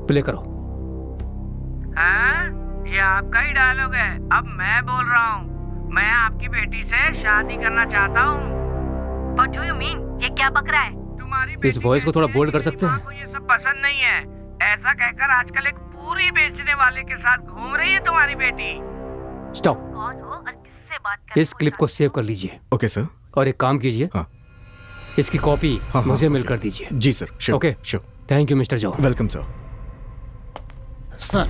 [SPEAKER 3] प्ले करो।
[SPEAKER 9] हाँ, ये आपका ही डायलॉग है। अब मैं बोल रहा हूँ, मैं आपकी बेटी से शादी करना चाहता हूँ।
[SPEAKER 6] What do you mean? ये क्या बक रहा है?
[SPEAKER 9] तुम्हारी
[SPEAKER 3] इस
[SPEAKER 9] बेटी
[SPEAKER 3] वॉइस को थोड़ा
[SPEAKER 9] कहती है
[SPEAKER 3] बोल्ड
[SPEAKER 9] कि
[SPEAKER 3] कर सकते
[SPEAKER 9] माँ
[SPEAKER 3] हैं?
[SPEAKER 9] को ये सब पसंद नहीं है। ऐसा कहकर आजकल एक पूरी बेचने वाले के साथ घूम रही है तुम्हारी बेटी।
[SPEAKER 3] स्टॉप।
[SPEAKER 6] कौन हो और किससे बात कर?
[SPEAKER 3] इस क्लिप को सेव कर लीजिए
[SPEAKER 1] ओके सर।
[SPEAKER 3] और एक काम कीजिए,
[SPEAKER 1] हाँ।
[SPEAKER 3] इसकी कॉपी
[SPEAKER 1] हाँ,
[SPEAKER 3] मुझे
[SPEAKER 1] हाँ,
[SPEAKER 3] मेल कर दीजिए।
[SPEAKER 1] जी sir, sure.
[SPEAKER 3] Okay
[SPEAKER 1] sure.
[SPEAKER 3] Thank you mister Joe.
[SPEAKER 1] Welcome sir.
[SPEAKER 10] Sir,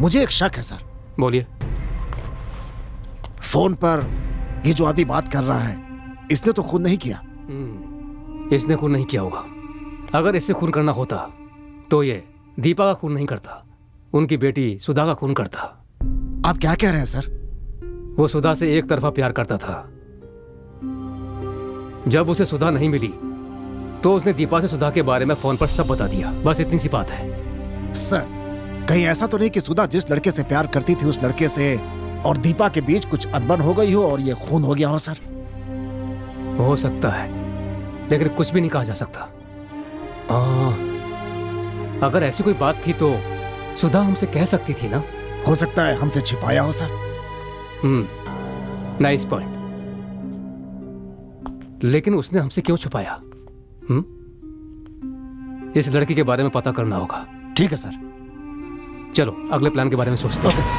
[SPEAKER 10] मुझे एक शक है सर।
[SPEAKER 3] बोलिए।
[SPEAKER 10] फोन पर ये जो आदमी बात कर रहा है, इसने तो खून नहीं किया।
[SPEAKER 3] इसने खून नहीं किया होगा। अगर इससे खून करना होता तो ये दीपा का खून नहीं करता, उनकी बेटी सुधा का खून करता।
[SPEAKER 10] आप क्या कह रहे हैं सर?
[SPEAKER 3] वो सुधा से एक तरफा प्यार करता था। जब उसे सुधा नहीं मिली तो उसने दीपा से सुधा के बारे में फोन पर सब बता दिया। बस इतनी सी बात है।
[SPEAKER 10] सर, कहीं ऐसा तो नहीं कि सुधा जिस लड़के से प्यार करती थी उस लड़के से और दीपा के बीच कुछ अनबन हो गई हो और ये खून हो गया हो? सर,
[SPEAKER 3] हो सकता है, लेकिन कुछ भी नहीं कहा जा सकता। अगर ऐसी कोई बात थी तो सुधा हमसे कह सकती थी ना।
[SPEAKER 10] हो सकता है हमसे छिपाया हो सर।
[SPEAKER 3] Nice point. लेकिन उसने हमसे क्यों छुपाया? इस लड़की के बारे में पता करना होगा।
[SPEAKER 10] ठीक है सर।
[SPEAKER 3] चलो अगले प्लान के बारे में सोचते हैं।
[SPEAKER 10] Okay sir.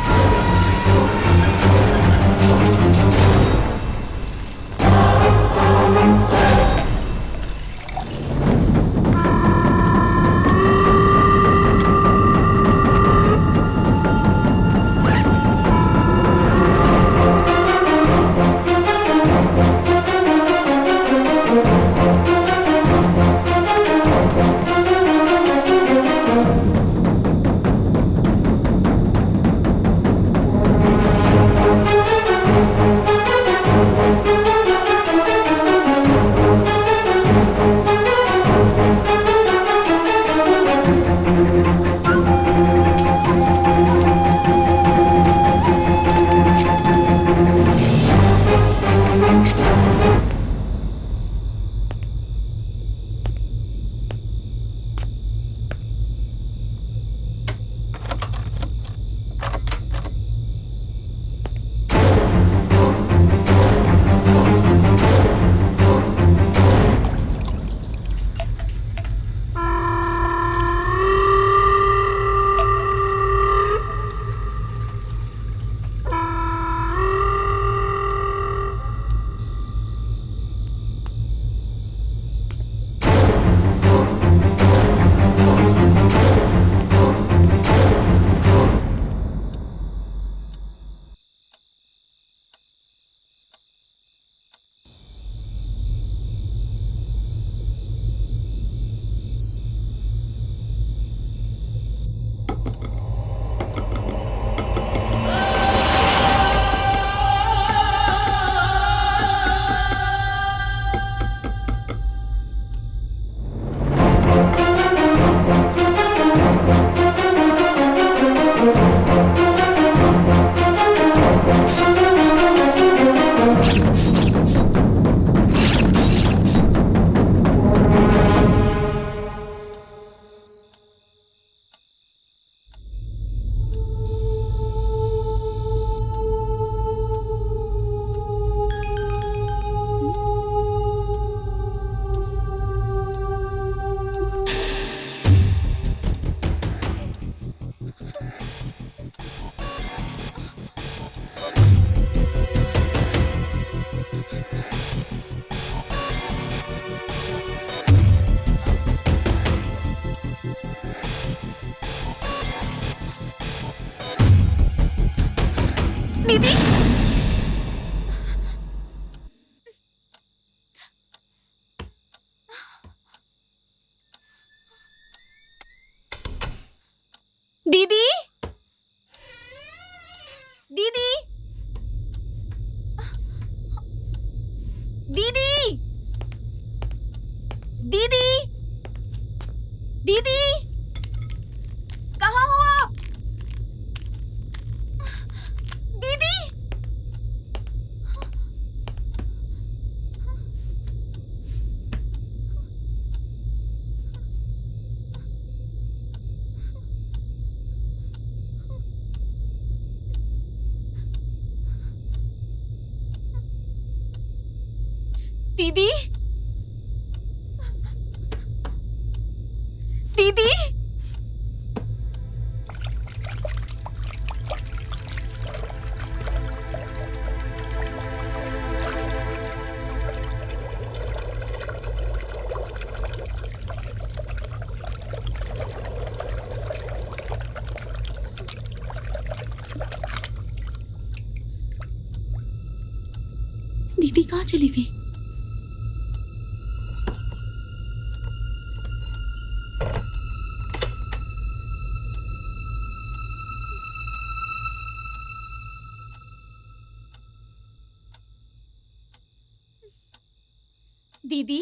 [SPEAKER 8] दीदी दीदी दीदी दीदी दीदी दीदी कहाँ हो आप? दीदी दीदी दीदी दीदी कहाँ चली गई? दीदी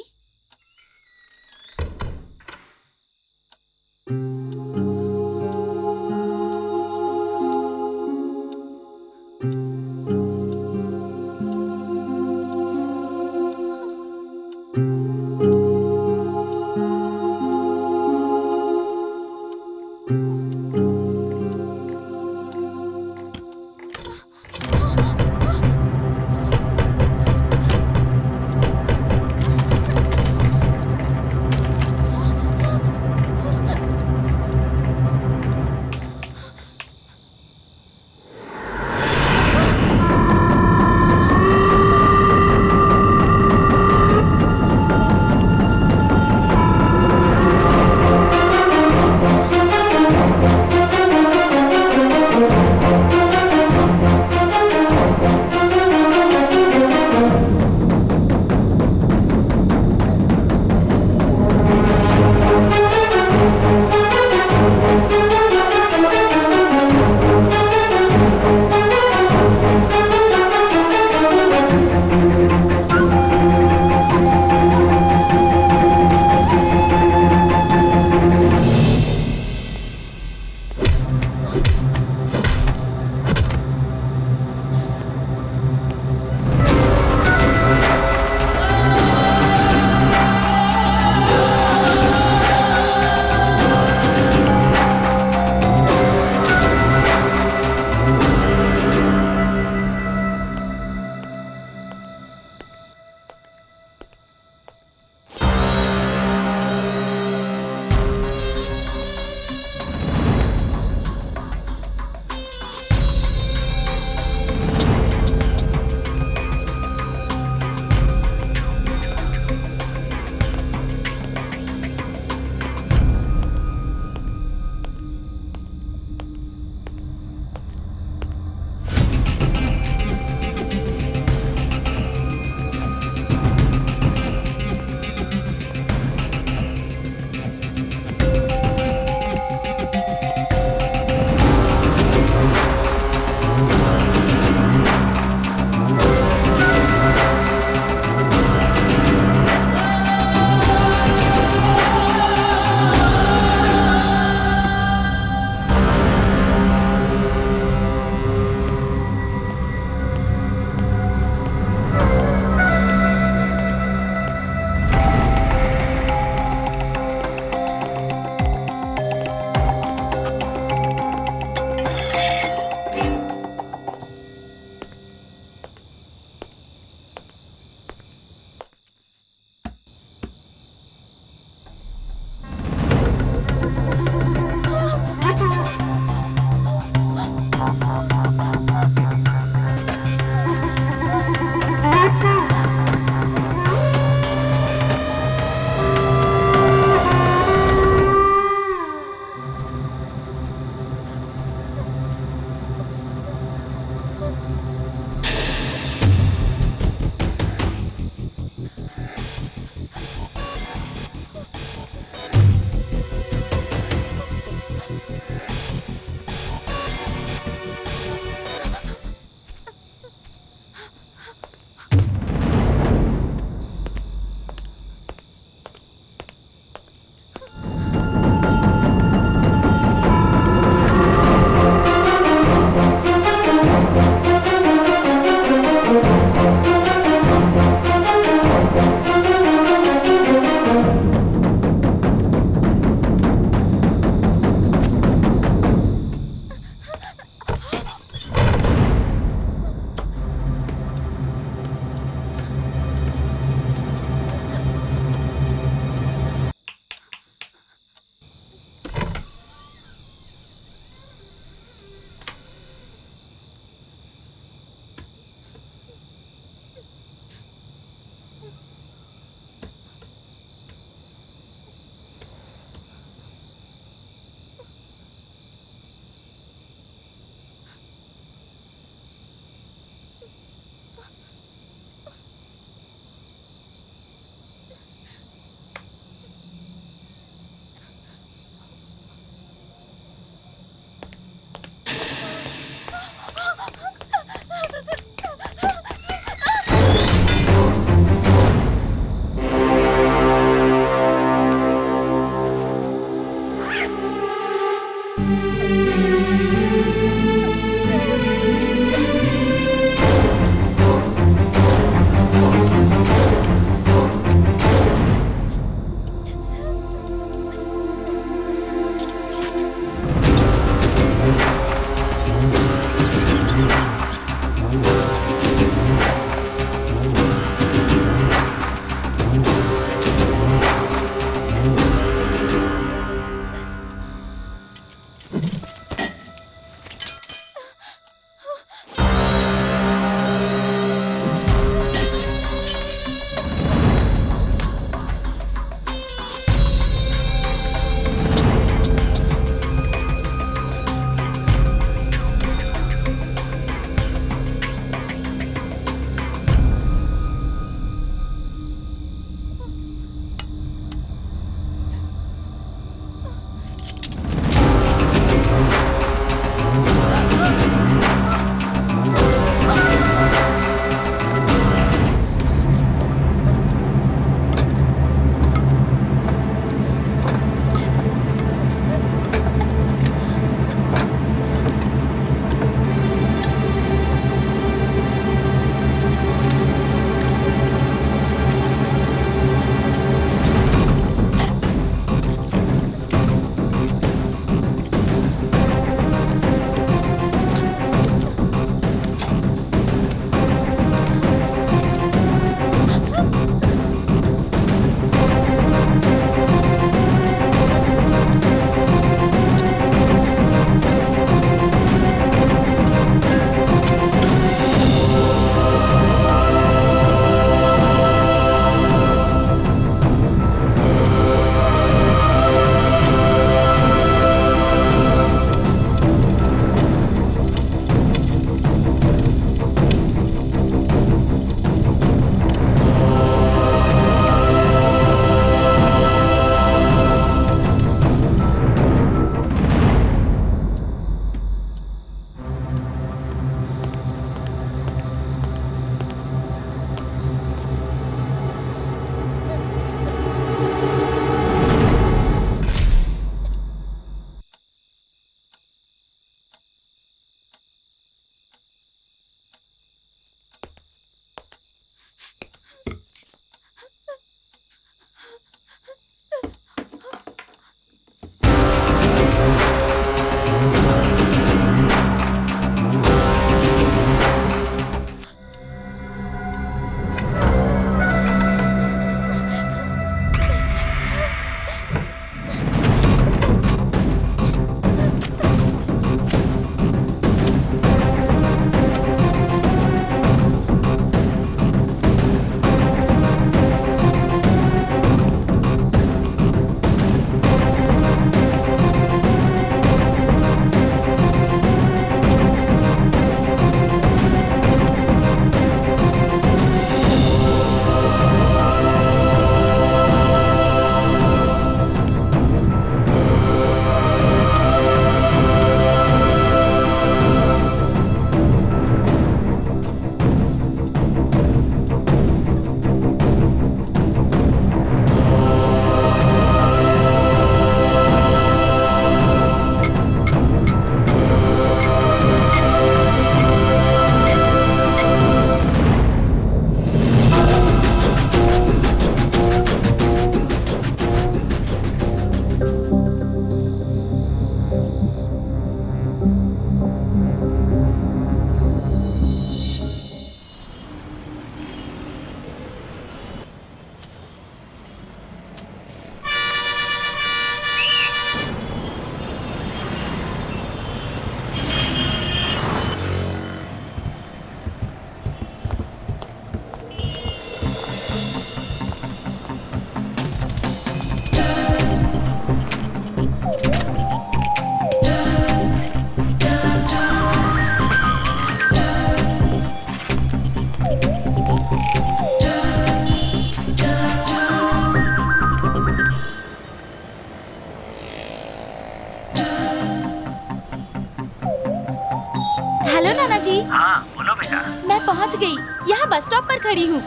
[SPEAKER 8] पहुंच गई। यहाँ बस स्टॉप पर खड़ी हूँ।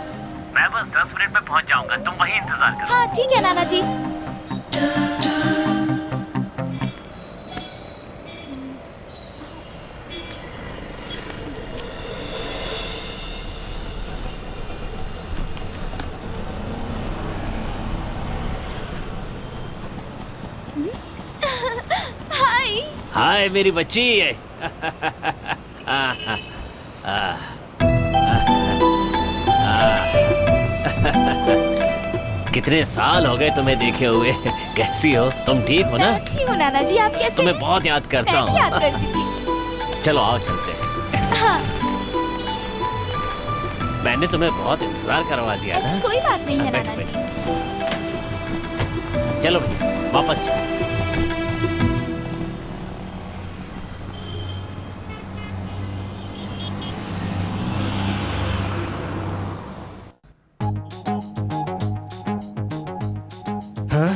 [SPEAKER 9] मैं बस 10 मिनट में पहुंच जाऊंगा, तुम वहीं इंतजार करो।
[SPEAKER 8] हाँ ठीक है नाना जी। हाय।
[SPEAKER 2] हाय मेरी बच्ची। कितने साल हो गए तुम्हें देखे हुए। कैसी हो तुम? ठीक हो ना?
[SPEAKER 8] मैं अच्छी हूँ नाना जी, आप कैसे?
[SPEAKER 2] तुम्हें बहुत याद करता
[SPEAKER 8] मैं भी याद
[SPEAKER 2] हूँ।
[SPEAKER 8] करती थी।
[SPEAKER 2] चलो आओ चलते हैं।
[SPEAKER 8] हाँ,
[SPEAKER 2] मैंने तुम्हें बहुत इंतजार करवा दिया
[SPEAKER 8] ऐसी
[SPEAKER 2] ना।
[SPEAKER 8] कोई बात नहीं है
[SPEAKER 2] बैठो,
[SPEAKER 8] नाना जी।
[SPEAKER 2] चलो भैया वापस चलो।
[SPEAKER 10] हाँ,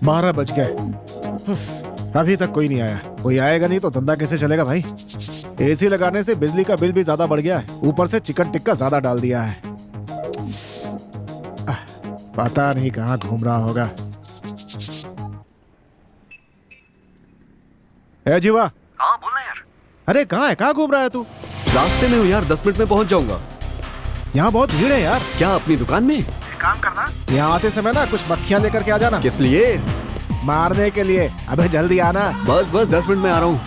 [SPEAKER 10] 12 बज गए। उफ, अभी तक कोई नहीं आया। कोई आएगा नहीं तो धंधा कैसे चलेगा भाई? एसी लगाने से बिजली का बिल भी ज्यादा बढ़ गया है, ऊपर से चिकन टिक्का ज्यादा डाल दिया है। पता नहीं कहाँ घूम रहा होगा। ए जीवा।
[SPEAKER 11] हाँ बोलना यार।
[SPEAKER 10] अरे कहाँ है? कहाँ घूम रहा है तू?
[SPEAKER 12] रास्ते में हूँ यार, 10 मिनट में पहुंच जाऊंगा।
[SPEAKER 10] यहाँ बहुत भीड़ है यार।
[SPEAKER 12] क्या अपनी दुकान में?
[SPEAKER 11] काम करना।
[SPEAKER 10] यहाँ आते समय ना कुछ मक्खियाँ लेकर के आ जाना।
[SPEAKER 12] किस लिए?
[SPEAKER 10] मारने के लिए। अबे जल्दी आना।
[SPEAKER 12] बस 10 मिनट में आ रहा हूँ।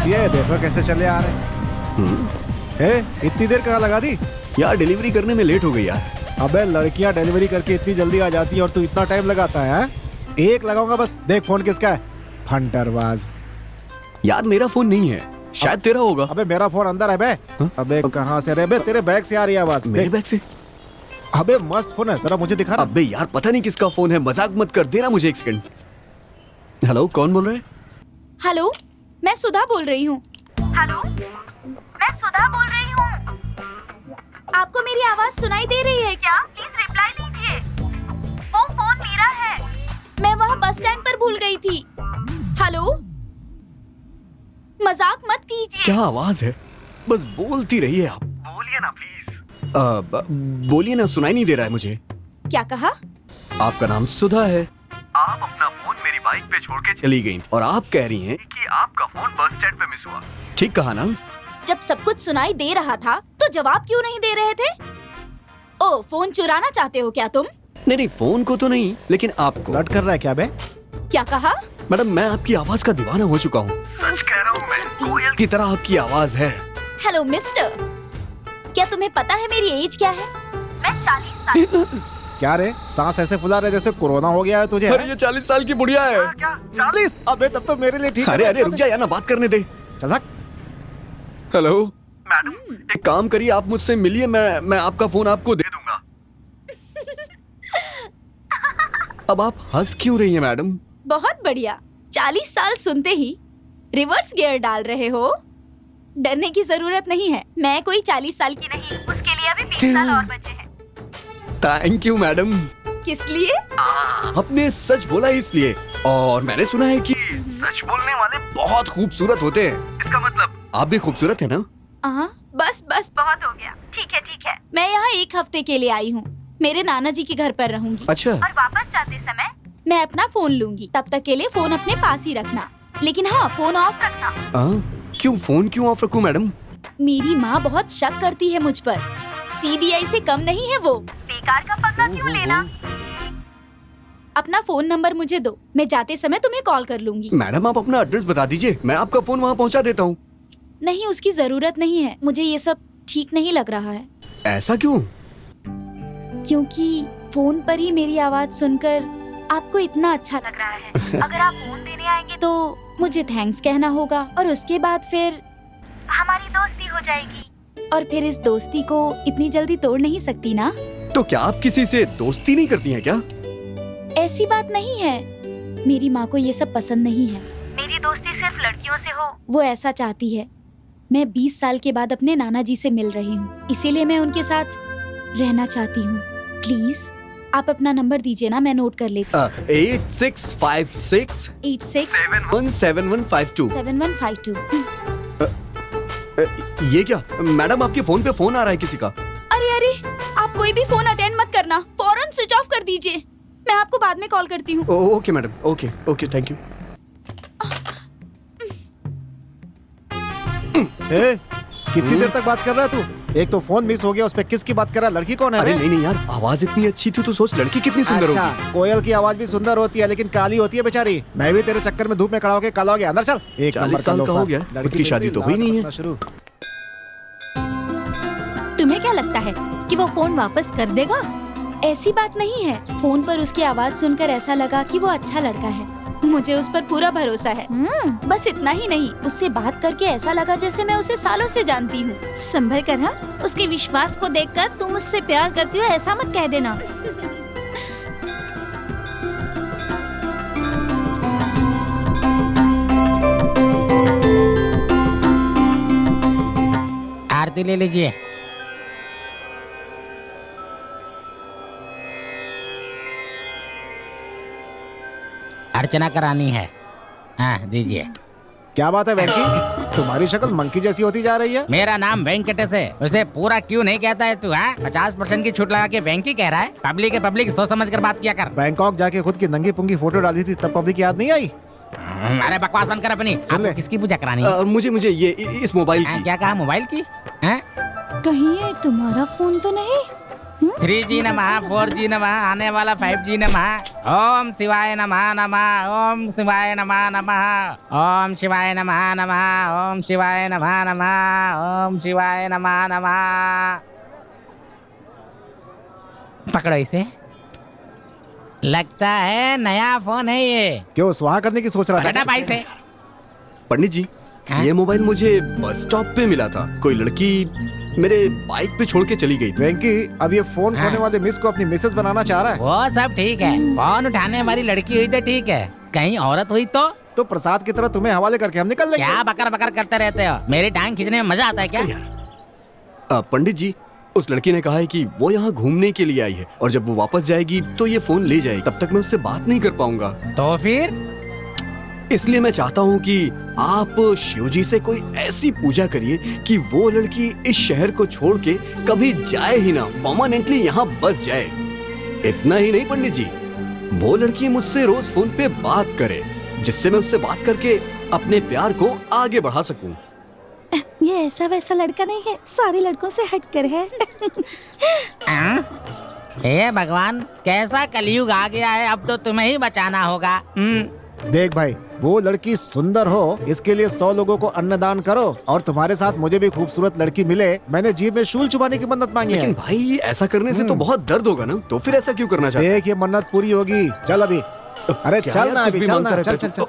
[SPEAKER 10] ये देखो कैसे चले आ रहे हैं। इतनी देर कहाँ लगा दी?
[SPEAKER 12] यार डिलीवरी करने में लेट हो गई यार।
[SPEAKER 10] अबे लड़कियां डिलीवरी करके इतनी जल्दी आ जाती है और तू इतना टाइम लगाता है, हाँ? एक लगाऊंगा बस। देख फोन किसका है? हंटरबाज।
[SPEAKER 12] यार मेरा फोन नहीं है, शायद तेरा होगा।
[SPEAKER 10] अबे मेरा फोन अंदर है बे। अबे कहाँ से रे बे? तेरे बैग से आ रही है आवाज।
[SPEAKER 12] मेरे बैग से?
[SPEAKER 10] अबे मस्त फोन है, जरा मुझे दिखा ना।
[SPEAKER 12] अबे यार पता नहीं किसका फोन है, मजाक मत कर, देना मुझे 1 सेकंड। हेलो, कौन बोल रहा है?
[SPEAKER 8] हेलो, मैं सुधा बोल रही हूँ। हेलो, मैं सुधा बोल रही हूँ। आपको मेरी आवाज सुनाई दे रही है क्या? प्लीज रिप्लाई लीजिए। वो फोन मेरा है, मैं वहाँ बस स्टैंड पर भूल गई थी। हेलो, मजाक मत कीजिए।
[SPEAKER 12] क्या आवाज है? बस बोलती रहिए आप।
[SPEAKER 11] बोलिए ना प्लीज।
[SPEAKER 12] बोलिए ना, सुनाई नहीं दे रहा है मुझे।
[SPEAKER 8] क्या कहा?
[SPEAKER 12] आपका नाम सुधा है।
[SPEAKER 11] आप अपना फोन मेरी बाइक पे छोड़ के
[SPEAKER 12] चली गई और आप कह रही हैं
[SPEAKER 11] कि आपका फोन बस स्टैंड पे मिस हुआ।
[SPEAKER 12] ठीक कहा ना?
[SPEAKER 8] जब सब कुछ सुनाई दे रहा था तो जवाब क्यों नहीं दे रहे थे? ओ, फोन चुराना चाहते हो क्या तुम?
[SPEAKER 12] नहीं, फोन को तो नहीं, लेकिन आपको।
[SPEAKER 10] लट कर रहा है क्या बे?
[SPEAKER 8] क्या कहा?
[SPEAKER 12] मैडम मैं आपकी आवाज का दीवाना हो चुका हूँ।
[SPEAKER 11] सच कह रहा हूँ मैं, कोयल
[SPEAKER 12] की तरह आपकी आवाज है।
[SPEAKER 8] हेलो मिस्टर, क्या तुम्हें पता है मेरी एज क्या है? मैं 40 साल।
[SPEAKER 10] क्या रे, सांस ऐसे फुला रहे जैसे कोरोना हो गया है तुझे?
[SPEAKER 12] अरे ये 40 साल की बुढ़िया है।
[SPEAKER 11] क्या
[SPEAKER 10] 40? अबे तब तो मेरे लिए ठीक है।
[SPEAKER 12] अरे रुक जा यार, ना बात करने दे।
[SPEAKER 10] चल भाग।
[SPEAKER 12] हेलो
[SPEAKER 11] मैडम,
[SPEAKER 12] एक काम करिए, आप मुझसे मिलिए, मैं आपका फोन आपको दे दूंगा। अब आप हंस क्यों रही हैं मैडम?
[SPEAKER 8] बहुत बढ़िया, 40 साल सुनते ही रिवर्स गियर डाल रहे हो। डरने की जरूरत नहीं है, मैं कोई 40 साल की नहीं, उसके लिए अभी 20 साल और बचे हैं।
[SPEAKER 12] Thank you madam.
[SPEAKER 8] किस लिए?
[SPEAKER 12] आपने सच बोला इसलिए, और मैंने सुना है कि
[SPEAKER 11] सच बोलने वाले
[SPEAKER 12] बहुत खूबसूरत होते हैं।
[SPEAKER 11] इसका मतलब
[SPEAKER 12] आप भी खूबसूरत है ना?
[SPEAKER 8] बस बहुत हो गया। ठीक है, मैं यहाँ 1 हफ्ते के लिए आई हूँ। मेरे नाना जी के घर पर रहूंगी।
[SPEAKER 12] अच्छा।
[SPEAKER 8] और वापस जाते समय मैं अपना फोन लूंगी, तब तक के लिए फोन अपने पास ही रखना, लेकिन हाँ फोन ऑफ रखना।
[SPEAKER 12] क्यों फोन क्यों ऑफ रखूं मैडम?
[SPEAKER 8] मेरी माँ बहुत शक करती है मुझ पर। CBI से कम नहीं है वो, बेकार का पंगा क्यों लेना। अपना फोन नंबर मुझे दो, मैं जाते समय तुम्हें कॉल कर लूंगी।
[SPEAKER 12] मैडम आप अपना एड्रेस बता दीजिए, मैं आपका फोन वहाँ पहुँचा देता हूँ।
[SPEAKER 8] नहीं, उसकी जरूरत नहीं है, मुझे ये सब ठीक नहीं लग रहा है।
[SPEAKER 12] ऐसा क्यों?
[SPEAKER 8] क्योंकि फोन पर ही मेरी आवाज सुनकर आपको इतना अच्छा लग रहा है। अगर आप फोन देने आएंगे तो मुझे थैंक्स कहना होगा, और उसके बाद फिर हमारी दोस्ती हो जाएगी, और फिर इस दोस्ती को इतनी जल्दी तोड़ नहीं सकती ना।
[SPEAKER 12] तो क्या आप किसी से दोस्ती नहीं करती हैं क्या?
[SPEAKER 8] ऐसी बात नहीं है, मेरी माँ को ये सब पसंद नहीं है। मेरी दोस्ती सिर्फ लड़कियों से हो, वो ऐसा चाहती है। मैं 20 साल के बाद अपने नाना जी से मिल रही हूँ, इसीलिए मैं उनके साथ रहना चाहती हूँ। प्लीज आप अपना नंबर दीजिए ना, मैं नोट कर लेती हूँ।
[SPEAKER 12] 8656 715152
[SPEAKER 8] 7152।
[SPEAKER 12] ये क्या मैडम, आपके फोन पे फोन आ रहा है किसी का?
[SPEAKER 8] अरे आप कोई भी फोन अटेंड मत करना, फौरन स्विच ऑफ कर दीजिए। मैं आपको बाद में कॉल करती हूँ।
[SPEAKER 12] Okay madam, okay okay, thank you.
[SPEAKER 10] कितनी देर तक बात कर रहा है तू? एक तो फोन मिस हो गया, उस पे किसकी बात कर रहा है? लड़की कौन है?
[SPEAKER 12] अरे नहीं यार, आवाज इतनी अच्छी थी तो सोच लड़की कितनी सुंदर
[SPEAKER 10] अच्छा,
[SPEAKER 12] होगी।
[SPEAKER 10] कोयल की आवाज भी सुंदर होती है लेकिन काली होती है बेचारी। मैं भी तेरे चक्कर में धूप में खड़ा होके काला हो गया। अंदर चल।
[SPEAKER 12] 40 साल का हो गया, खुद की शादी तो हुई नहीं है।
[SPEAKER 10] शुरू।
[SPEAKER 6] तुम्हें क्या लगता है कि वो फोन वापस कर देगा?
[SPEAKER 8] ऐसी बात नहीं है, फोन पर उसकी आवाज सुनकर ऐसा लगा कि वो अच्छा लड़का है। मुझे उस पर पूरा भरोसा है। बस इतना ही नहीं, उससे बात करके ऐसा लगा जैसे मैं उसे सालों से जानती हूँ।
[SPEAKER 6] संभल कर, हाँ? उसके विश्वास को देखकर तुम उससे प्यार करती हो ऐसा मत कह देना।
[SPEAKER 4] आरती ले लीजिए। अर्चना करानी है। हाँ दीजिए।
[SPEAKER 10] क्या बात है वेंकी, तुम्हारी शक्ल मंकी जैसी होती जा रही है।
[SPEAKER 4] मेरा नाम वेंकटेश है, उसे पूरा क्यों नहीं कहता है तू? हाँ 50% की छूट लगा के वेंकी कह रहा है। पब्लिक है पब्लिक, सोच समझ कर बात किया कर।
[SPEAKER 10] बैंकॉक जाके खुद की नंगी पुंगी फोटो डाली थी तब पब्लिक याद नहीं आई?
[SPEAKER 4] अरे बकवास बंद कर अपनी। आपको किसकी पूजा करानी है?
[SPEAKER 12] मुझे ये इस मोबाइल की।
[SPEAKER 4] क्या कहा? मोबाइल की?
[SPEAKER 6] कहीं ये तुम्हारा फोन तो नहीं?
[SPEAKER 4] 3G नमः, 4G नमः, आने वाला 5G नमः। ओम शिवाय नमः नमः, ओम शिवाय नमः नमः, ओम शिवाय नमः नमः, ओम शिवाय नमः नमः, ओम शिवाय नमः नमः। पकड़ो इसे। लगता है नया फोन है ये।
[SPEAKER 10] क्यों स्वाहा करने की सोच रहा था?
[SPEAKER 4] भाई से।
[SPEAKER 12] पंडित जी, ये मोबाइल मुझे बस स्टॉप पे मिला था। कोई लड़की मेरे बाइक पे छोड़ के चली गई थी।
[SPEAKER 10] वेंकी, अब ये फोन खोने वाले मिस को अपनी मिसेस बनाना चाह रहा है।
[SPEAKER 4] वो सब ठीक है, फोन उठाने वाली लड़की हुई तो ठीक है, कहीं औरत हुई तो
[SPEAKER 10] प्रसाद की तरह तुम्हें हवाले करके हम निकल लेंगे।
[SPEAKER 4] क्या बकर बकर करते रहते हो? मेरी टांग खींचने में मजा आता है क्या?
[SPEAKER 12] पंडित जी, उस लड़की ने कहा है कि वो यहाँ घूमने के लिए आई है और जब वो वापस जाएगी तो ये फोन ले जाएगी। तब तक मैं उससे बात नहीं कर पाऊंगा।
[SPEAKER 4] तो फिर
[SPEAKER 12] इसलिए मैं चाहता हूँ कि आप शिव जी से कोई ऐसी पूजा करिए कि वो लड़की इस शहर को छोड़ के कभी जाए ही ना, परमानेंटली यहाँ बस जाए। इतना ही नहीं पंडित जी, वो लड़की मुझसे रोज फोन पे बात करे जिससे मैं उससे बात करके अपने प्यार को आगे बढ़ा सकूं।
[SPEAKER 6] ये ऐसा वैसा लड़का नहीं है, सारे लड़कों से हटकर है।
[SPEAKER 4] हे भगवान, कैसा कलयुग आ गया है, अब तो तुम्हें ही बचाना होगा।
[SPEAKER 10] देख भाई, वो लड़की सुंदर हो इसके लिए 100 लोगों को अन्नदान करो और तुम्हारे साथ मुझे भी खूबसूरत लड़की मिले, मैंने जीभ में शूल चुबाने की मन्नत मांगी है।
[SPEAKER 12] लेकिन भाई ऐसा करने से तो बहुत दर्द होगा ना, तो फिर ऐसा क्यों करना चाहते?
[SPEAKER 10] देख ये मन्नत पूरी होगी। चल अभी। अरे चल ना अभी, चल ना, चल चल चल।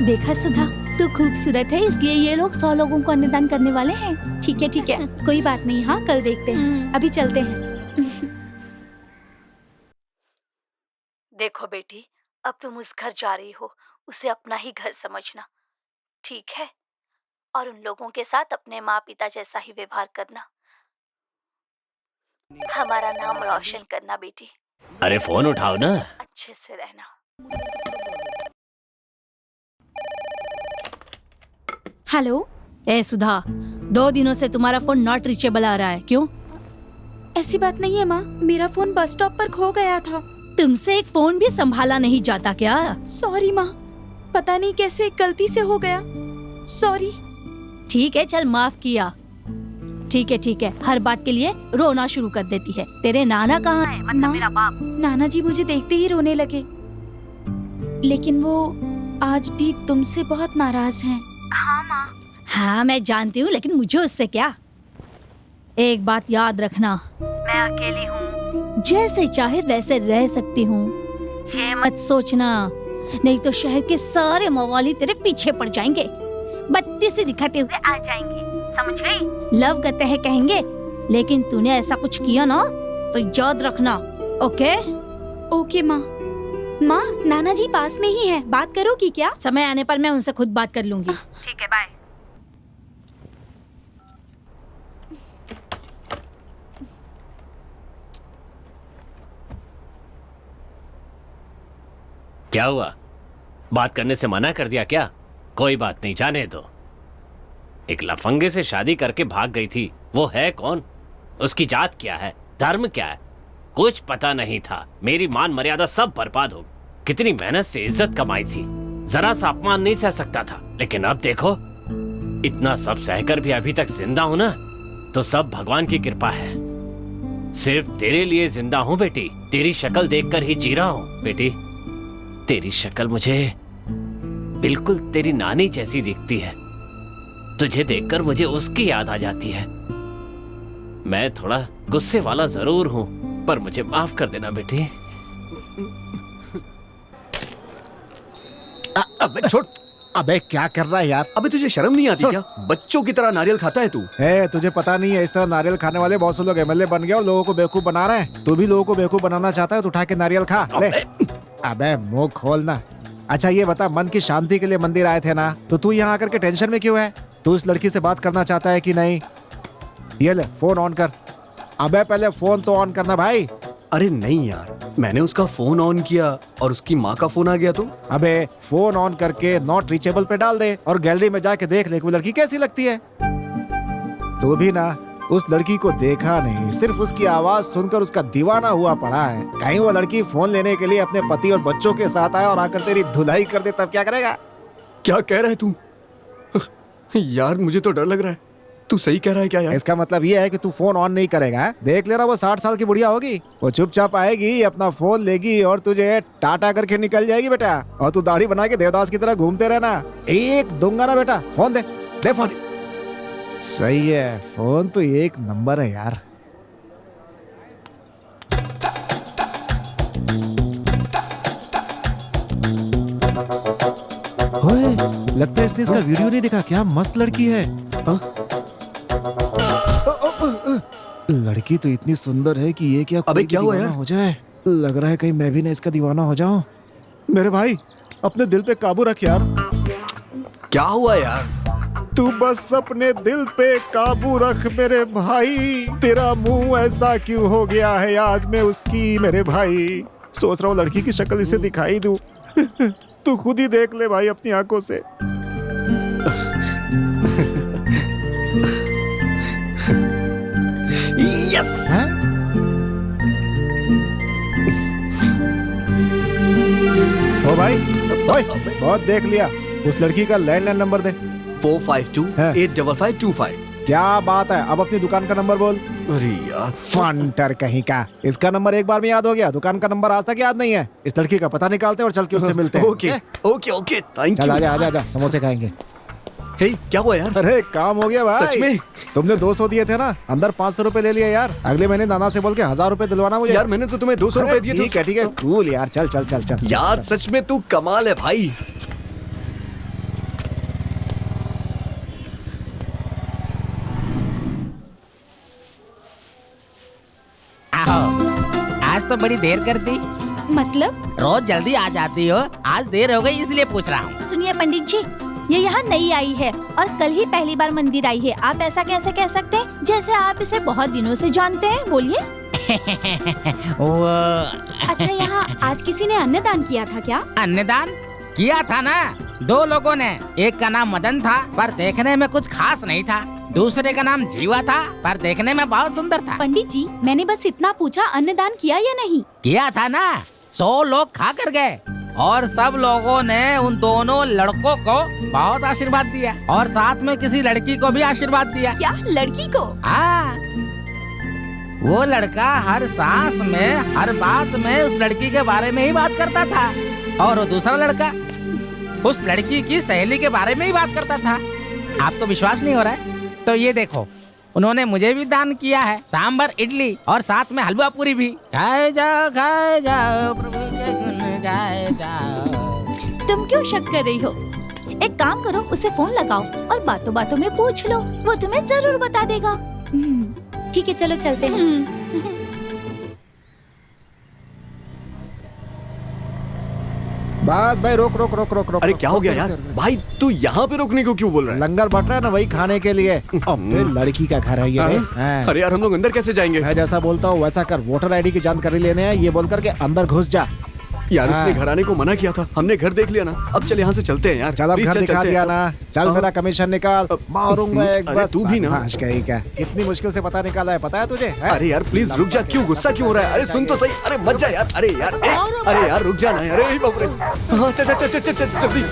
[SPEAKER 6] देखा सुधा, तू खूबसूरत है इसलिए ये लोग 100 लोगों को अन्नदान करने वाले हैं।
[SPEAKER 8] ठीक है, कोई बात नहीं। हाँ कल देखते हैं, अभी चलते हैं।
[SPEAKER 6] देखो बेटी, अब तुम उस घर जा रही हो, उसे अपना ही घर समझना, ठीक है? और उन लोगों के साथ अपने माँ पिता जैसा ही व्यवहार करना। हमारा नाम रोशन करना बेटी।
[SPEAKER 2] अरे फोन उठाओ ना।
[SPEAKER 6] अच्छे से रहना।
[SPEAKER 8] हेलो।
[SPEAKER 6] ए सुधा, 2 दिनों से तुम्हारा फोन नॉट रीचेबल आ रहा है, क्यों?
[SPEAKER 8] ऐसी बात नहीं है माँ, मेरा फोन बस स्टॉप पर खो गया था।
[SPEAKER 6] तुमसे एक फोन भी संभाला नहीं जाता क्या?
[SPEAKER 8] सॉरी माँ, पता नहीं कैसे गलती से हो गया, सॉरी।
[SPEAKER 6] ठीक है, चल माफ किया। ठीक है, हर बात के लिए रोना शुरू कर देती है। तेरे नाना कहाँ है? मतलब मेरा बाप।
[SPEAKER 8] नाना जी मुझे देखते ही रोने लगे, लेकिन वो आज भी तुमसे बहुत नाराज हैं।
[SPEAKER 6] हाँ माँ। हाँ मैं जानती हूँ, लेकिन मुझे उससे क्या? एक बात याद रखना, मैं अकेली हूँ, जैसे चाहे वैसे रह सकती हूँ। ये मत सोचना, नहीं तो शहर के सारे मवाली तेरे पीछे पड़ जाएंगे, बत्ती से दिखाते हुए आ जाएंगे, समझ गई? लव करते हैं कहेंगे, लेकिन तूने ऐसा कुछ किया ना तो याद रखना। ओके
[SPEAKER 8] माँ। माँ, नाना जी पास में ही है, बात करोगी क्या?
[SPEAKER 6] समय आने पर मैं उनसे खुद बात कर लूंगी। ठीक है, बाय।
[SPEAKER 2] क्या हुआ? बात करने से मना कर दिया क्या? कोई बात नहीं, जाने दो। एक लफंगे से शादी करके भाग गई थी, वो है कौन, उसकी जात क्या है, धर्म क्या है, कुछ पता नहीं था। मेरी मान मर्यादा सब बर्बाद हो। कितनी मेहनत से इज्जत कमाई थी, जरा सा अपमान नहीं सह सकता था। लेकिन अब देखो, इतना सब सहकर भी अभी तक जिंदा हूं ना, तो सब भगवान की कृपा है। सिर्फ तेरे लिए जिंदा हूं बेटी, तेरी शक्ल देखकर ही जी रहा हूं। बेटी, तेरी शक्ल मुझे बिल्कुल तेरी नानी जैसी दिखती है। तुझे देखकर मुझे उसकी याद आ जाती है। मैं थोड़ा गुस्से वाला जरूर हूं, पर मुझे माफ कर देना बेटी।
[SPEAKER 12] अबे छोड़।
[SPEAKER 10] अबे क्या कर रहा है यार?
[SPEAKER 12] अबे तुझे शर्म नहीं आती क्या? बच्चों की तरह नारियल खाता है तू।
[SPEAKER 10] तुझे पता नहीं है, इस तरह नारियल खाने वाले बहुत से लोग एमएलए बन गए और लोगों को बेवकूफ बना रहे हैं। तू भी लोगों को बेवकूफ बनाना चाहता है तो उठा के नारियल खा ले। अबे मुंह खोलना। अच्छा ये बता, मन की शांति के लिए मंदिर आए थे ना, तो तू यहाँ आकर के टेंशन में क्यों है? तू इस लड़की से बात करना चाहता है कि नहीं? ये ले फोन ऑन कर। अबे पहले फोन तो ऑन करना भाई।
[SPEAKER 12] अरे नहीं यार, मैंने उसका फोन ऑन किया और उसकी माँ का फोन आ गया तो।
[SPEAKER 10] अबे फोन ऑन करके नॉट रीचेबल पे डाल दे और गैलरी में जाके देख ले वो लड़की कैसी लगती है। तू भी ना उस लड़की को देखा नहीं, सिर्फ उसकी आवाज सुनकर उसका दीवाना हुआ पड़ा है। कहीं वो लड़की फोन लेने के लिए अपने पति और बच्चों के साथ आए और आकर तेरी धुलाई कर दे, तब क्या करेगा?
[SPEAKER 12] क्या कह रहा है तू? यार मुझे तो डर लग रहा है। तू सही कह रहा है क्या यार?
[SPEAKER 10] इसका मतलब ये है कि तू फोन ऑन नहीं करेगा। देख लेना वो 60 साल की बुढ़िया होगी, वो चुपचाप आएगी, अपना फोन लेगी और तुझे टाटा करके निकल जाएगी बेटा। और तू दाढ़ी बना के देवदास की तरह घूमते रहना। एक दूंगा ना बेटा, फोन दे, दे फोन। सही है, फोन तो एक नंबर है यार। ओए, लगता है इसने इसका वीडियो नहीं देखा। क्या मस्त लड़की है। लड़की तो इतनी सुंदर है कि ये क्या
[SPEAKER 12] अबे क्या हुआ यार?
[SPEAKER 10] हो जाए। लग रहा है कहीं मैं भी ना इसका दीवाना हो जाऊं। मेरे भाई अपने दिल पे काबू रख यार।
[SPEAKER 12] क्या हुआ यार?
[SPEAKER 10] तू बस अपने दिल पे काबू रख मेरे भाई। तेरा मुंह ऐसा क्यों हो गया है याद में उसकी मेरे भाई। सोच रहा हूँ लड़की की शक्ल इसे दिखाई दूं। तू खुद ही देख ले भाई अपनी आंखों से।
[SPEAKER 12] यस।
[SPEAKER 10] ओ भाई, ओए, बहुत देख लिया। उस लड़की का लैंडलाइन नंबर दे।
[SPEAKER 12] 452-85525।
[SPEAKER 10] क्या बात है, अब अपनी दुकान का नंबर बोल।
[SPEAKER 12] अरे यार
[SPEAKER 10] फंटर कहीं का, इसका नंबर एक बार में याद हो गया, दुकान का नंबर आज तक याद नहीं है। इस लड़की का पता निकालते और चल के उससे मिलते हैं।
[SPEAKER 12] ओके ओके ओके, थैंक
[SPEAKER 10] चल
[SPEAKER 12] यू।
[SPEAKER 10] आजा आजा आजा, समोसे खाएंगे।
[SPEAKER 12] हे क्या हुआ यार?
[SPEAKER 10] अरे काम हो गया भाई।
[SPEAKER 12] सच में?
[SPEAKER 10] तुमने 200 दिए थे ना, अंदर 500 रुपए ले लिया यार। अगले महीने नाना से बोल के 1000 रुपए दिलवाना मुझे।
[SPEAKER 12] यार मैंने तो तुम्हें 200 रुपए दिए थे।
[SPEAKER 10] ठीक है कूल यार, चल चल चल चल
[SPEAKER 12] यार सच में तू कमाल है भाई।
[SPEAKER 4] आज तो बड़ी देर कर दी।
[SPEAKER 8] मतलब?
[SPEAKER 4] रोज जल्दी आ जाती हो, आज देर हो गई इसलिए पूछ रहा हूँ।
[SPEAKER 6] सुनिए पंडित जी, ये यहाँ नई आई है और कल ही पहली बार मंदिर आई है। आप ऐसा कैसे कह सकते हैं जैसे आप इसे बहुत दिनों से जानते हैं? बोलिए।
[SPEAKER 4] वो
[SPEAKER 8] अच्छा, यहाँ आज किसी ने अन्नदान किया था क्या?
[SPEAKER 4] अन्नदान किया था ना, 2 लोगों ने। एक का नाम मदन था पर देखने में कुछ खास नहीं था, दूसरे का नाम जीवा था पर देखने में बहुत सुंदर था।
[SPEAKER 8] पंडित जी, मैंने बस इतना पूछा, अन्नदान किया या नहीं?
[SPEAKER 4] किया था ना, 100 लोग खा कर गए और सब लोगों ने उन दोनों लड़कों को बहुत आशीर्वाद दिया और साथ में किसी लड़की को भी आशीर्वाद दिया।
[SPEAKER 8] क्या, लड़की को?
[SPEAKER 4] हाँ, वो लड़का हर सांस में हर बात में उस लड़की के बारे में ही बात करता था और वो दूसरा लड़का उस लड़की की सहेली के बारे में ही बात करता था। आपको विश्वास नहीं हो रहा है तो ये देखो, उन्होंने मुझे भी दान किया है, सांबर इडली और साथ में हलवा पूरी भी। खाए जाओ प्रभु के गुण गाए जाओ।
[SPEAKER 6] तुम क्यों शक कर रही हो? एक काम करो, उसे फोन लगाओ और बातों बातों में पूछ लो, वो तुम्हें जरूर बता देगा।
[SPEAKER 8] ठीक है, चलो चलते हैं।
[SPEAKER 10] बस भाई रोक रोक रोक रोक रोक।
[SPEAKER 12] अरे क्या हो गया यार? भाई तू यहाँ पे रोकने को क्यों बोल रहा है?
[SPEAKER 10] लंगर बट रहा है ना, वही खाने के लिए। अबे लड़की का घर है ये।
[SPEAKER 12] अरे यार हम लोग अंदर कैसे जाएंगे?
[SPEAKER 10] मैं जैसा बोलता हूँ वैसा कर। वोटर आईडी की जानकारी लेने हैं, ये बोल करके अंदर घुस जा।
[SPEAKER 12] यार
[SPEAKER 10] हाँ।
[SPEAKER 12] उसने घर आने को मना किया था, हमने घर देख लिया ना। अब चल यहाँ से चलते हैं यार।
[SPEAKER 10] चल अब
[SPEAKER 12] Please,
[SPEAKER 10] घर
[SPEAKER 12] चल,
[SPEAKER 10] दिखा
[SPEAKER 12] चलते
[SPEAKER 10] दिया
[SPEAKER 12] हैं।
[SPEAKER 10] ना, चल
[SPEAKER 12] हाँ।
[SPEAKER 10] मेरा कमीशन निकाल, मारूंगा एक
[SPEAKER 12] अरे
[SPEAKER 10] बार।
[SPEAKER 12] तू भी ना।
[SPEAKER 10] बदमाश कहीं का, इतनी मुश्किल से पता निकाला है, पता है तुझे? हैं?
[SPEAKER 12] अरे यार प्लीज रुक जा, क्यों गुस्सा क्यों हो रहा है? अरे सुन तो सही, अरे मत जा यार, अरे यार अरे यार रुक जा ना, अरे बाप रे। हाँ चल चल चल चल चल जल्दी।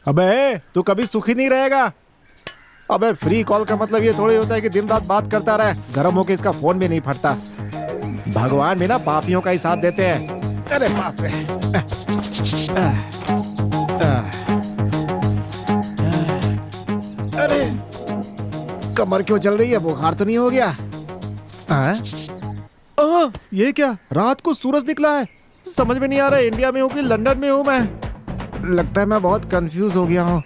[SPEAKER 10] अबे तू कभी सुखी नहीं रहेगा। अबे फ्री कॉल का मतलब ये थोड़ी होता है कि दिन रात बात करता रहे, गर्म होके इसका फोन भी नहीं फटता। भगवान भी ना पापियों का ही साथ देते हैं। अरे बाप रे। अरे कमर क्यों चल रही है, बुखार तो नहीं हो गया? ये क्या, रात को सूरज निकला है। समझ में नहीं आ रहा है इंडिया में हूँ कि लंदन में हूँ मैं। लगता है मैं बहुत कंफ्यूज हो गया हूँ।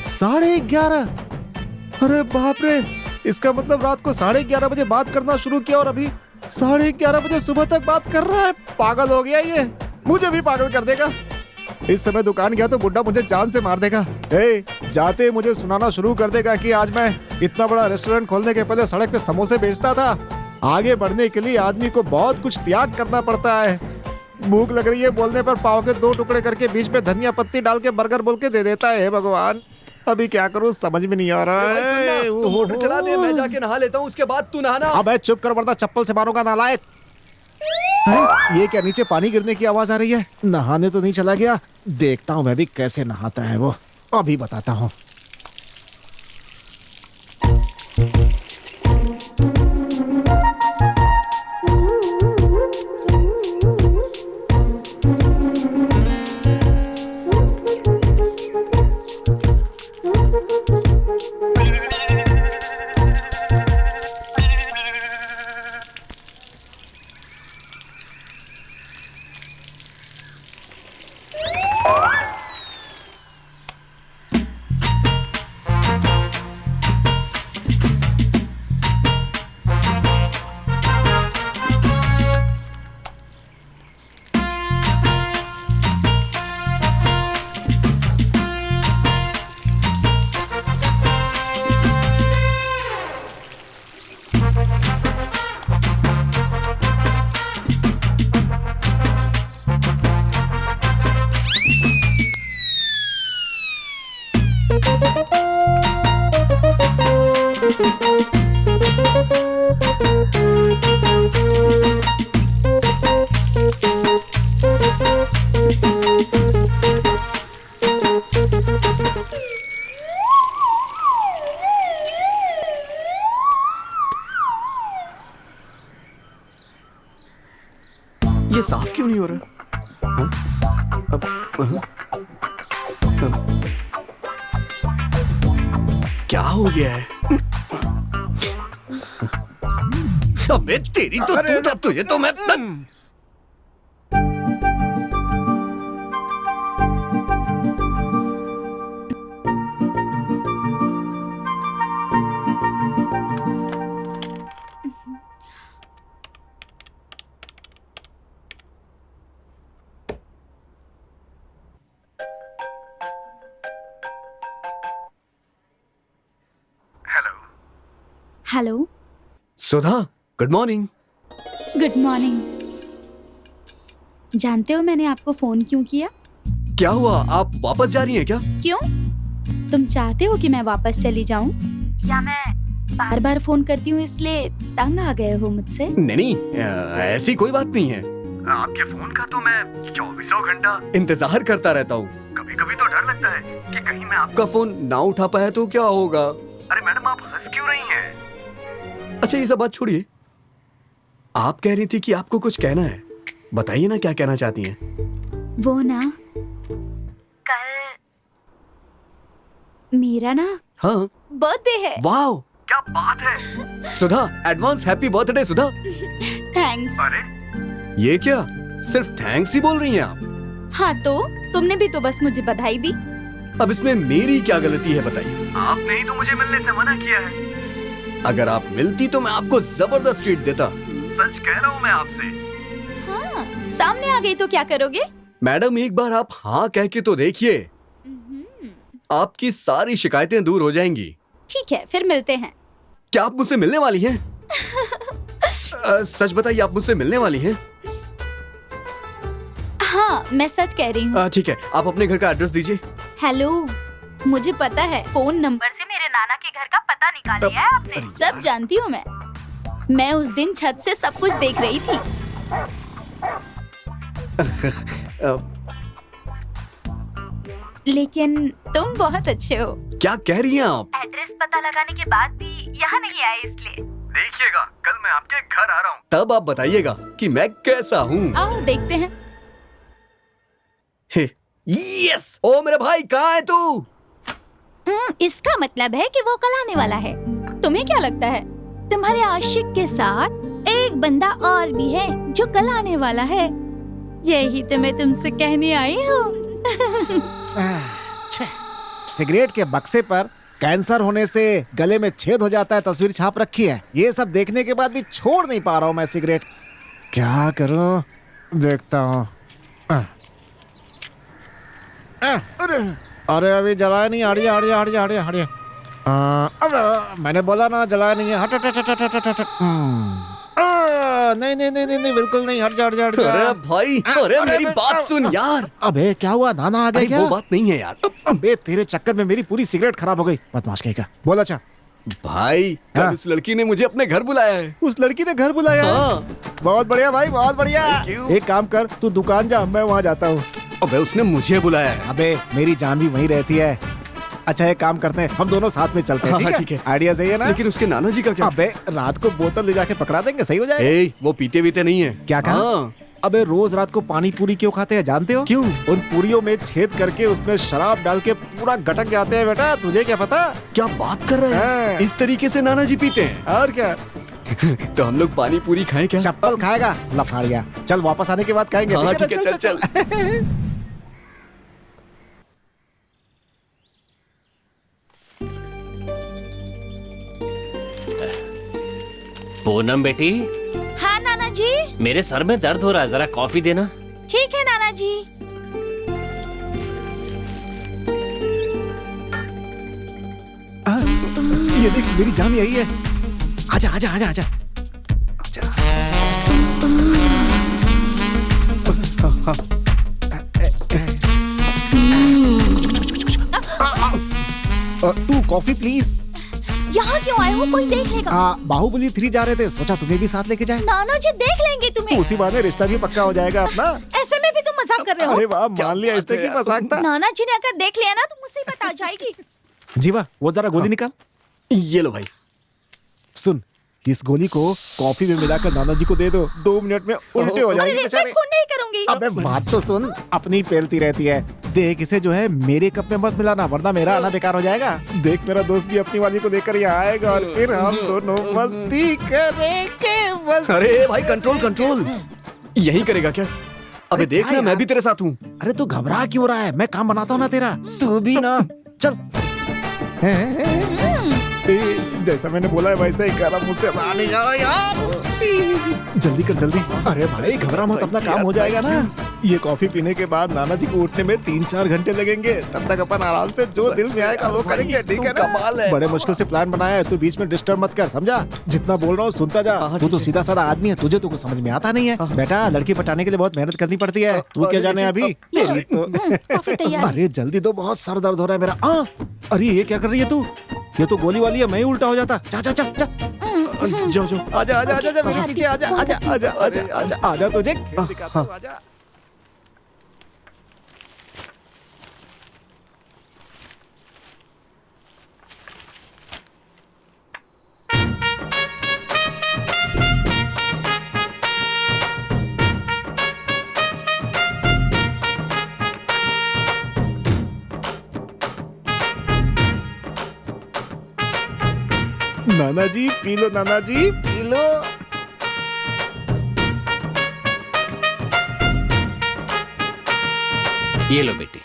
[SPEAKER 10] 11:30। अरे बाप रे, इसका मतलब रात को 11:30 बजे बात करना शुरू किया और अभी 11:30 बजे सुबह तक बात कर रहा है। पागल हो गया ये, मुझे भी पागल कर देगा। इस समय दुकान गया तो बुड्ढा मुझे जान से मार देगा। जाते मुझे सुनाना शुरू कर देगा कि आज मैं इतना बड़ा रेस्टोरेंट खोलने के पहले सड़क पे समोसे बेचता था। आगे बढ़ने के लिए आदमी को बहुत कुछ त्याग करना पड़ता है। भूख लग रही है बोलने पर पाव के 2 टुकड़े करके बीच में धनिया पत्ती डाल के बर्गर बोल के दे देता है। भगवान, अभी क्या करूं समझ में नहीं आ रहा है।
[SPEAKER 12] तू मोटर चला दे, मैं जाके नहा लेता हूँ, उसके बाद तू नहाना।
[SPEAKER 10] अबे चुप कर वरना चप्पल से मारूंगा नालायक। ये क्या, नीचे पानी गिरने की आवाज आ रही है? नहाने तो नहीं चला गया? देखता हूँ मैं भी कैसे नहाता है वो, अभी बताता हूँ।
[SPEAKER 12] ये साफ क्यों नहीं हो रहा? हाँ? क्या हो गया है? अबे तेरी तो तुझे तो मैं
[SPEAKER 8] हेलो।
[SPEAKER 12] सुधा, गुड मॉर्निंग।
[SPEAKER 8] Good morning. जानते हो मैंने आपको फोन क्यों किया?
[SPEAKER 12] क्या हुआ, आप वापस जा रही हैं क्या?
[SPEAKER 8] क्यों? तुम चाहते हो कि मैं वापस चली जाऊं? या मैं बार बार फोन करती हूँ इसलिए तंग आ गए हो मुझसे?
[SPEAKER 12] नहीं, ऐसी कोई बात नहीं है।
[SPEAKER 11] आपके फोन का तो मैं 24 घंटा
[SPEAKER 12] इंतजार करता रहता हूँ।
[SPEAKER 11] कभी कभी तो डर लगता है कि कहीं मैं
[SPEAKER 12] आपका फोन ना उठा पाया तो क्या होगा?
[SPEAKER 11] अरे मैडम, आप हंस क्यों रही हैं?
[SPEAKER 12] अच्छा, ये सब बात छोड़िए। आप कह रही थी कि आपको कुछ कहना है, बताइए ना क्या कहना चाहती हैं?
[SPEAKER 8] वो ना, कल मेरा ना
[SPEAKER 12] हाँ
[SPEAKER 8] बर्थडे है।
[SPEAKER 12] वाह,
[SPEAKER 11] क्या बात है।
[SPEAKER 12] सुधा, एडवांस हैप्पी बर्थडे सुधा।
[SPEAKER 8] थैंक्स।
[SPEAKER 11] अरे
[SPEAKER 12] ये क्या, सिर्फ थैंक्स ही बोल रही हैं आप?
[SPEAKER 8] हाँ तो तुमने भी तो बस मुझे बधाई दी।
[SPEAKER 12] अब इसमें मेरी क्या गलती है बताइए?
[SPEAKER 11] आपने ही तो मुझे मिलने से मना किया है।
[SPEAKER 12] अगर आप मिलती तो मैं आपको जबरदस्त ट्रीट देता।
[SPEAKER 11] सच कह रहा हूँ मैं आपसे।
[SPEAKER 8] हाँ, सामने आ गई तो क्या करोगे?
[SPEAKER 12] मैडम, एक बार आप हाँ कह के तो देखिए, आपकी सारी शिकायतें दूर हो जाएंगी।
[SPEAKER 8] ठीक है, फिर मिलते हैं।
[SPEAKER 12] क्या आप मुझसे मिलने वाली हैं? सच बताइए, आप मुझसे मिलने वाली हैं?
[SPEAKER 8] हाँ, मैं सच कह रही हूँ।
[SPEAKER 12] ठीक है, आप अपने घर का एड्रेस दीजिए।
[SPEAKER 8] हेलो, मुझे पता है, फोन नंबर से मेरे नाना के घर का पता निकाल लिया है आपने। सब जानती हूँ मैं उस दिन छत से सब कुछ देख रही थी। लेकिन तुम बहुत अच्छे हो।
[SPEAKER 12] क्या कह रही हैं आप?
[SPEAKER 8] एड्रेस पता लगाने के बाद भी यहाँ नहीं आए इसलिए।
[SPEAKER 11] देखिएगा, कल मैं आपके घर आ रहा हूँ।
[SPEAKER 12] तब आप बताइएगा कि मैं कैसा हूँ।
[SPEAKER 8] आओ देखते हैं।
[SPEAKER 12] यस! ओ मेरे भाई, कहाँ है तू?
[SPEAKER 6] इसका मतलब है कि वो कल आने वाला है।
[SPEAKER 8] तुम्हें क्या लगता है?
[SPEAKER 6] तुम्हारे आशिक के साथ एक बंदा और भी है जो कल आने वाला है। यही तो मैं तुमसे कहने आई हूँ।
[SPEAKER 1] सिगरेट के बक्से पर कैंसर होने से गले में छेद हो जाता है तस्वीर छाप रखी है। ये सब देखने के बाद भी छोड़ नहीं पा रहा हूँ मैं सिगरेट। क्या करूँ, देखता हूँ। अरे अभी जलाया नहीं। हटिए। अब मैंने बोला ना जलाया नहीं है। हट। नहीं, बिल्कुल नहीं। हट जा।
[SPEAKER 12] अरे भाई, अरे मेरी बात सुन यार।
[SPEAKER 1] अबे क्या हुआ, नाना आ गए क्या?
[SPEAKER 12] वो बात नहीं है यार।
[SPEAKER 1] अबे तेरे चक्कर में मेरी पूरी सिगरेट खराब हो गई। बदमाश कहीं का। बोल। अच्छा
[SPEAKER 12] भाई, कल उस लड़की ने मुझे अपने घर बुलाया है।
[SPEAKER 1] उस लड़की ने घर बुलाया?
[SPEAKER 12] हाँ।
[SPEAKER 1] बहुत बढ़िया भाई, बहुत बढ़िया। एक काम कर, तू दुकान जा, मैं वहाँ जाता हूँ।
[SPEAKER 12] अबे उसने मुझे बुलाया है।
[SPEAKER 1] अबे मेरी जान भी वहीं रहती है। अच्छा एक काम करते हैं, हम दोनों साथ में चलते हैं। ठीक है? आइडिया सही है ना?
[SPEAKER 12] लेकिन उसके नाना जी का क्या?
[SPEAKER 1] अबे रात को बोतल ले जाके पकड़ा देंगे, सही हो जाएगा।
[SPEAKER 12] वो पीते वीते नहीं है।
[SPEAKER 1] क्या कहा?
[SPEAKER 12] हाँ।
[SPEAKER 1] अबे रोज रात को पानी पूरी क्यों खाते हैं जानते हो?
[SPEAKER 12] क्यों?
[SPEAKER 1] उन पूरियों में छेद करके उसमें शराब डाल के पूरा गटक जाते हैं बेटा। तुझे क्या पता?
[SPEAKER 12] क्या बात कर रहे हैं? इस तरीके से नाना जी पीते हैं?
[SPEAKER 1] और क्या।
[SPEAKER 12] तो हम लोग पानी पूरी खाएं क्या?
[SPEAKER 1] चप्पल खाएगा लफाड़िया। चल वापस आने के बाद खाएंगे।
[SPEAKER 12] हाँ ठीक है, चल।
[SPEAKER 2] पूनम बेटी।
[SPEAKER 6] हाँ नाना जी।
[SPEAKER 2] मेरे सर में दर्द हो रहा है, जरा कॉफी देना।
[SPEAKER 6] ठीक है नाना जी।
[SPEAKER 1] ये देख मेरी जान यही है। आजा। Two coffee please.
[SPEAKER 6] यहाँ क्यों आए हो? कोई देख लेगा।
[SPEAKER 1] बाहुबली 3 जा रहे थे, सोचा तुम्हें भी साथ लेके जाए।
[SPEAKER 6] नाना जी देख लेंगे
[SPEAKER 1] तो
[SPEAKER 6] तुम्हें।
[SPEAKER 1] उसी बहाने रिश्ता भी पक्का हो जाएगा अपना।
[SPEAKER 6] ऐसे में भी तुम मजाक कर रहे हो?
[SPEAKER 1] अरे वाह, मान लिया इसने की मजाक था।
[SPEAKER 6] नाना जी ने अगर देख लिया ना तो मुसीबत आ जाएगी।
[SPEAKER 1] जीवा, वो जरा गोली निकाल।
[SPEAKER 12] ये लो भाई।
[SPEAKER 1] सुन, इस गोली को कॉफी में मिलाकर नाना जी को दे दो, 2 मिनट में उल्टे हो जाएंगे
[SPEAKER 6] मैं
[SPEAKER 1] बेचारे।
[SPEAKER 6] खून नहीं करूंगी।
[SPEAKER 1] अबे बात तो सुन, अपनी पेलती रहती है। देख इसे जो है मेरे कप में मत मिलाना, वरना मेरा आना बेकार हो जाएगा। देख मेरा दोस्त भी अपनी वाली को लेकर यहाँ आएगा और फिर हम दोनों मस्ती करेंगे।
[SPEAKER 12] अरे भाई कंट्रोल कंट्रोल, यही करेगा क्या? अबे देख ना, मैं भी तेरे साथ हूँ।
[SPEAKER 1] अरे तू घबरा क्यों रहा है? मैं काम बनाता हूँ ना तेरा, तू भी ना। चल जैसा मैंने बोला है वैसा ही करा, मुझसे नहीं जाओ यार। जल्दी कर जल्दी। अरे भाई घबरा मत, अपना काम हो जाएगा ना। ये कॉफी पीने के बाद नाना जी को उठने में 3-4 घंटे लगेंगे। तब तक अपन आराम से जो दिल में आएगा वो करेंगे, ठीक है ना? बड़े मुश्किल से प्लान बनाया है, तू बीच में डिस्टर्ब मत कर, समझा? जितना बोल रहा हूँ सुनता जा। तू तो सीधा साधा आदमी है, तुझे तो कुछ समझ में आता नहीं है। बेटा लड़की पटाने के लिए बहुत मेहनत करनी पड़ती है। तू क्या जाने अभी तेरी तो। अरे जल्दी दो, बहुत सर दर्द हो रहा है मेरा। अरे ये क्या कर रही है तू? ये तो गोली वाली है, मैं ही उल्टा हो जाता। जा जा जा जा।
[SPEAKER 12] जाओ जाओ।
[SPEAKER 1] आजा आजा आजा मेरे पीछे आजा आजा आजा आजा आजा आजा, तुझे खेल दिखाता हूँ, आजा। नाना जी पी लो, नाना जी पी लो।
[SPEAKER 2] ये लो बेटी।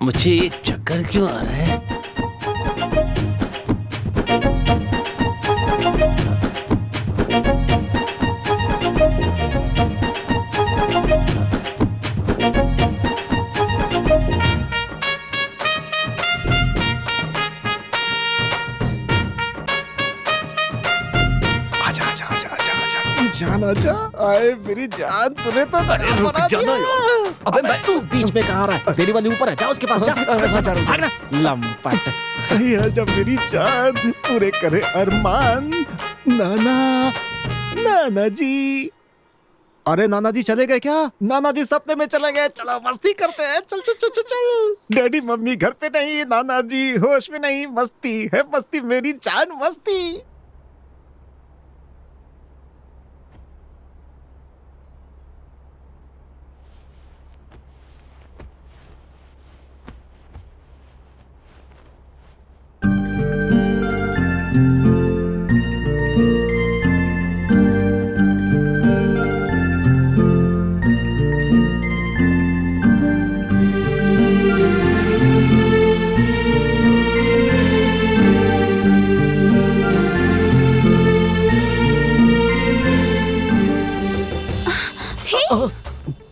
[SPEAKER 2] मुझे ये चक्कर क्यों आ रहा है?
[SPEAKER 1] जान आजा, आए मेरी जान, तूने तो बना दिया।
[SPEAKER 12] अबे मैं
[SPEAKER 1] तू बीच में कहाँ रहा है? तेरी वाली ऊपर है, जा उसके पास जा। भागना लंपट। जब मेरी जान पूरे करे अरमान। नाना नाना जी। अरे नाना जी चले गए क्या? नाना जी सपने में चले गए। चलो मस्ती करते हैं, चल चल चल चल चल। डैडी मम्मी घर पे नहीं, नाना जी होश में नहीं। मस्ती है मस्ती, मेरी जान मस्ती।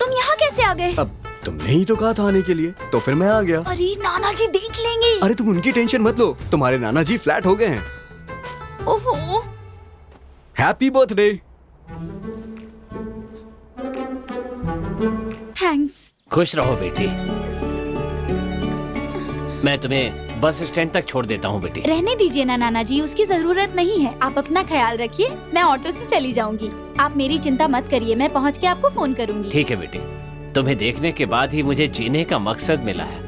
[SPEAKER 8] तुम यहाँ कैसे आ गए?
[SPEAKER 12] अब तुमने ही तो कहा था आने के लिए, तो फिर मैं आ गया।
[SPEAKER 8] अरे नाना जी देख लेंगे।
[SPEAKER 12] अरे तुम उनकी टेंशन मत लो, तुम्हारे नाना जी फ्लैट हो गए हैं।
[SPEAKER 8] ओहो।
[SPEAKER 12] Happy birthday.
[SPEAKER 8] थैंक्स।
[SPEAKER 2] खुश रहो बेटी। मैं तुम्हें बस स्टैंड तक छोड़ देता हूँ बेटी।
[SPEAKER 8] रहने दीजिए ना नाना जी, उसकी जरूरत नहीं है। आप अपना ख्याल रखिए, मैं ऑटो से चली जाऊंगी। आप मेरी चिंता मत करिए, मैं पहुँच के आपको फोन करूंगी।
[SPEAKER 2] ठीक है बेटी, तुम्हें देखने के बाद ही मुझे जीने का मकसद मिला है।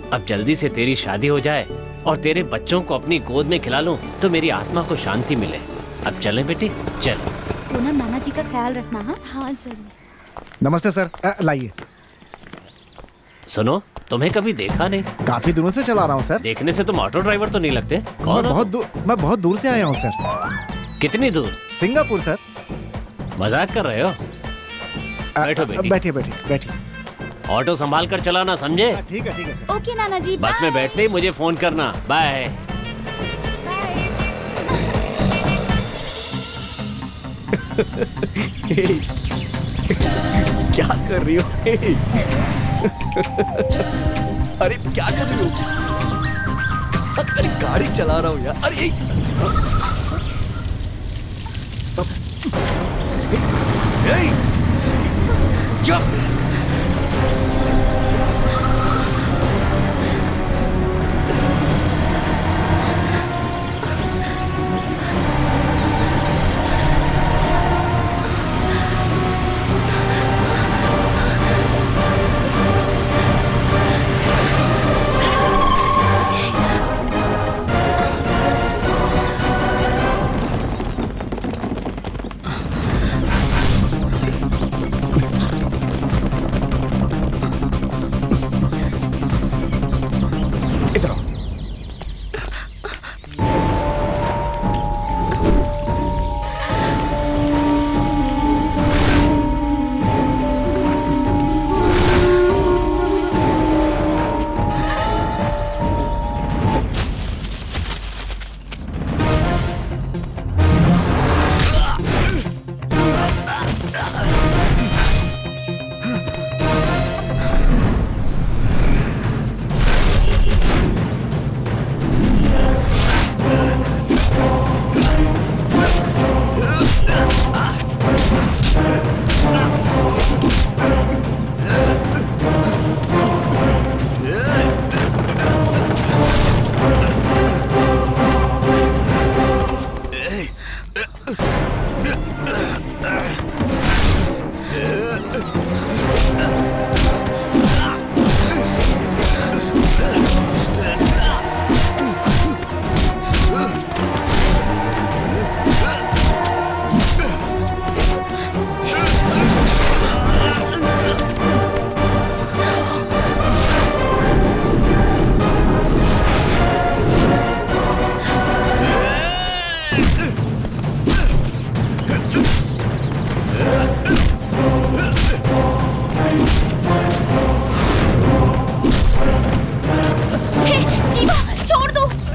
[SPEAKER 2] अब जल्दी से तेरी शादी हो जाए और तेरे बच्चों को अपनी गोद में खिला लूं तो मेरी आत्मा को शांति मिले। अब चलें बेटी, चलो।
[SPEAKER 8] पूनम नाना जी का ख्याल रखना। हाँ जरूर।
[SPEAKER 1] नमस्ते सर, लाइए।
[SPEAKER 2] सुनो, तुम्हें कभी देखा नहीं।
[SPEAKER 1] काफी दिनों से चला रहा हूँ सर।
[SPEAKER 2] देखने से तुम ऑटो ड्राइवर तो नहीं लगते। कौन हो?
[SPEAKER 1] मैं बहुत दूर से आया हूँ सर।
[SPEAKER 2] कितनी दूर?
[SPEAKER 1] Singapore sir.
[SPEAKER 2] मजाक कर रहे हो? बैठो बेटी।
[SPEAKER 1] बैठिए बैठिए बैठिए।
[SPEAKER 2] ऑटो संभाल कर चलाना, समझे?
[SPEAKER 1] ठीक है सर।
[SPEAKER 8] ओके नाना जी,
[SPEAKER 2] बस में बैठते ही मुझे फोन करना। बाय।
[SPEAKER 12] क्या कर रही हो? अरे क्या कर रही हो? अरे गाड़ी चला रहा हूँ यार। अरे जब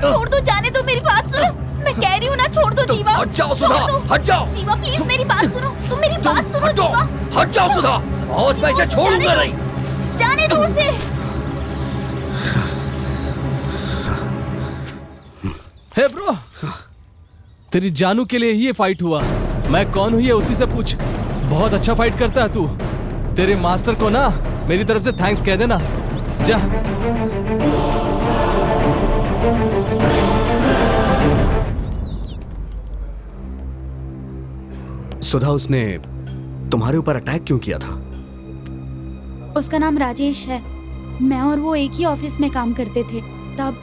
[SPEAKER 8] छोड़ दो, जाने दो, मेरी बात सुनो। मैं कह रही हूँ ना, छोड़ दो जीवा।
[SPEAKER 12] हट जाओ सुधा,
[SPEAKER 8] छोड़ दो।
[SPEAKER 12] हट जाओ।
[SPEAKER 8] जीवा प्लीज मेरी बात सुनो, तुम मेरी बात सुनो
[SPEAKER 12] हटो,
[SPEAKER 8] जीवा।
[SPEAKER 12] हट जाओ सुधा, और मैं इसे छोड़ूंगा नहीं।
[SPEAKER 8] जाने दो उसे।
[SPEAKER 7] हे ब्रो, तेरी जानू के लिए ही ये फाइट हुआ। मैं कौन हूँ ये उसी से पूछ। बहुत अच्छा फाइट करता है तू। तेरे मास्टर को ना मेरी तरफ से थैंक्स कह देना। जा।
[SPEAKER 12] सुधा, उसने तुम्हारे ऊपर अटैक क्यों किया था?
[SPEAKER 8] उसका नाम राजेश है। मैं और वो एक ही ऑफिस में काम करते थे। तब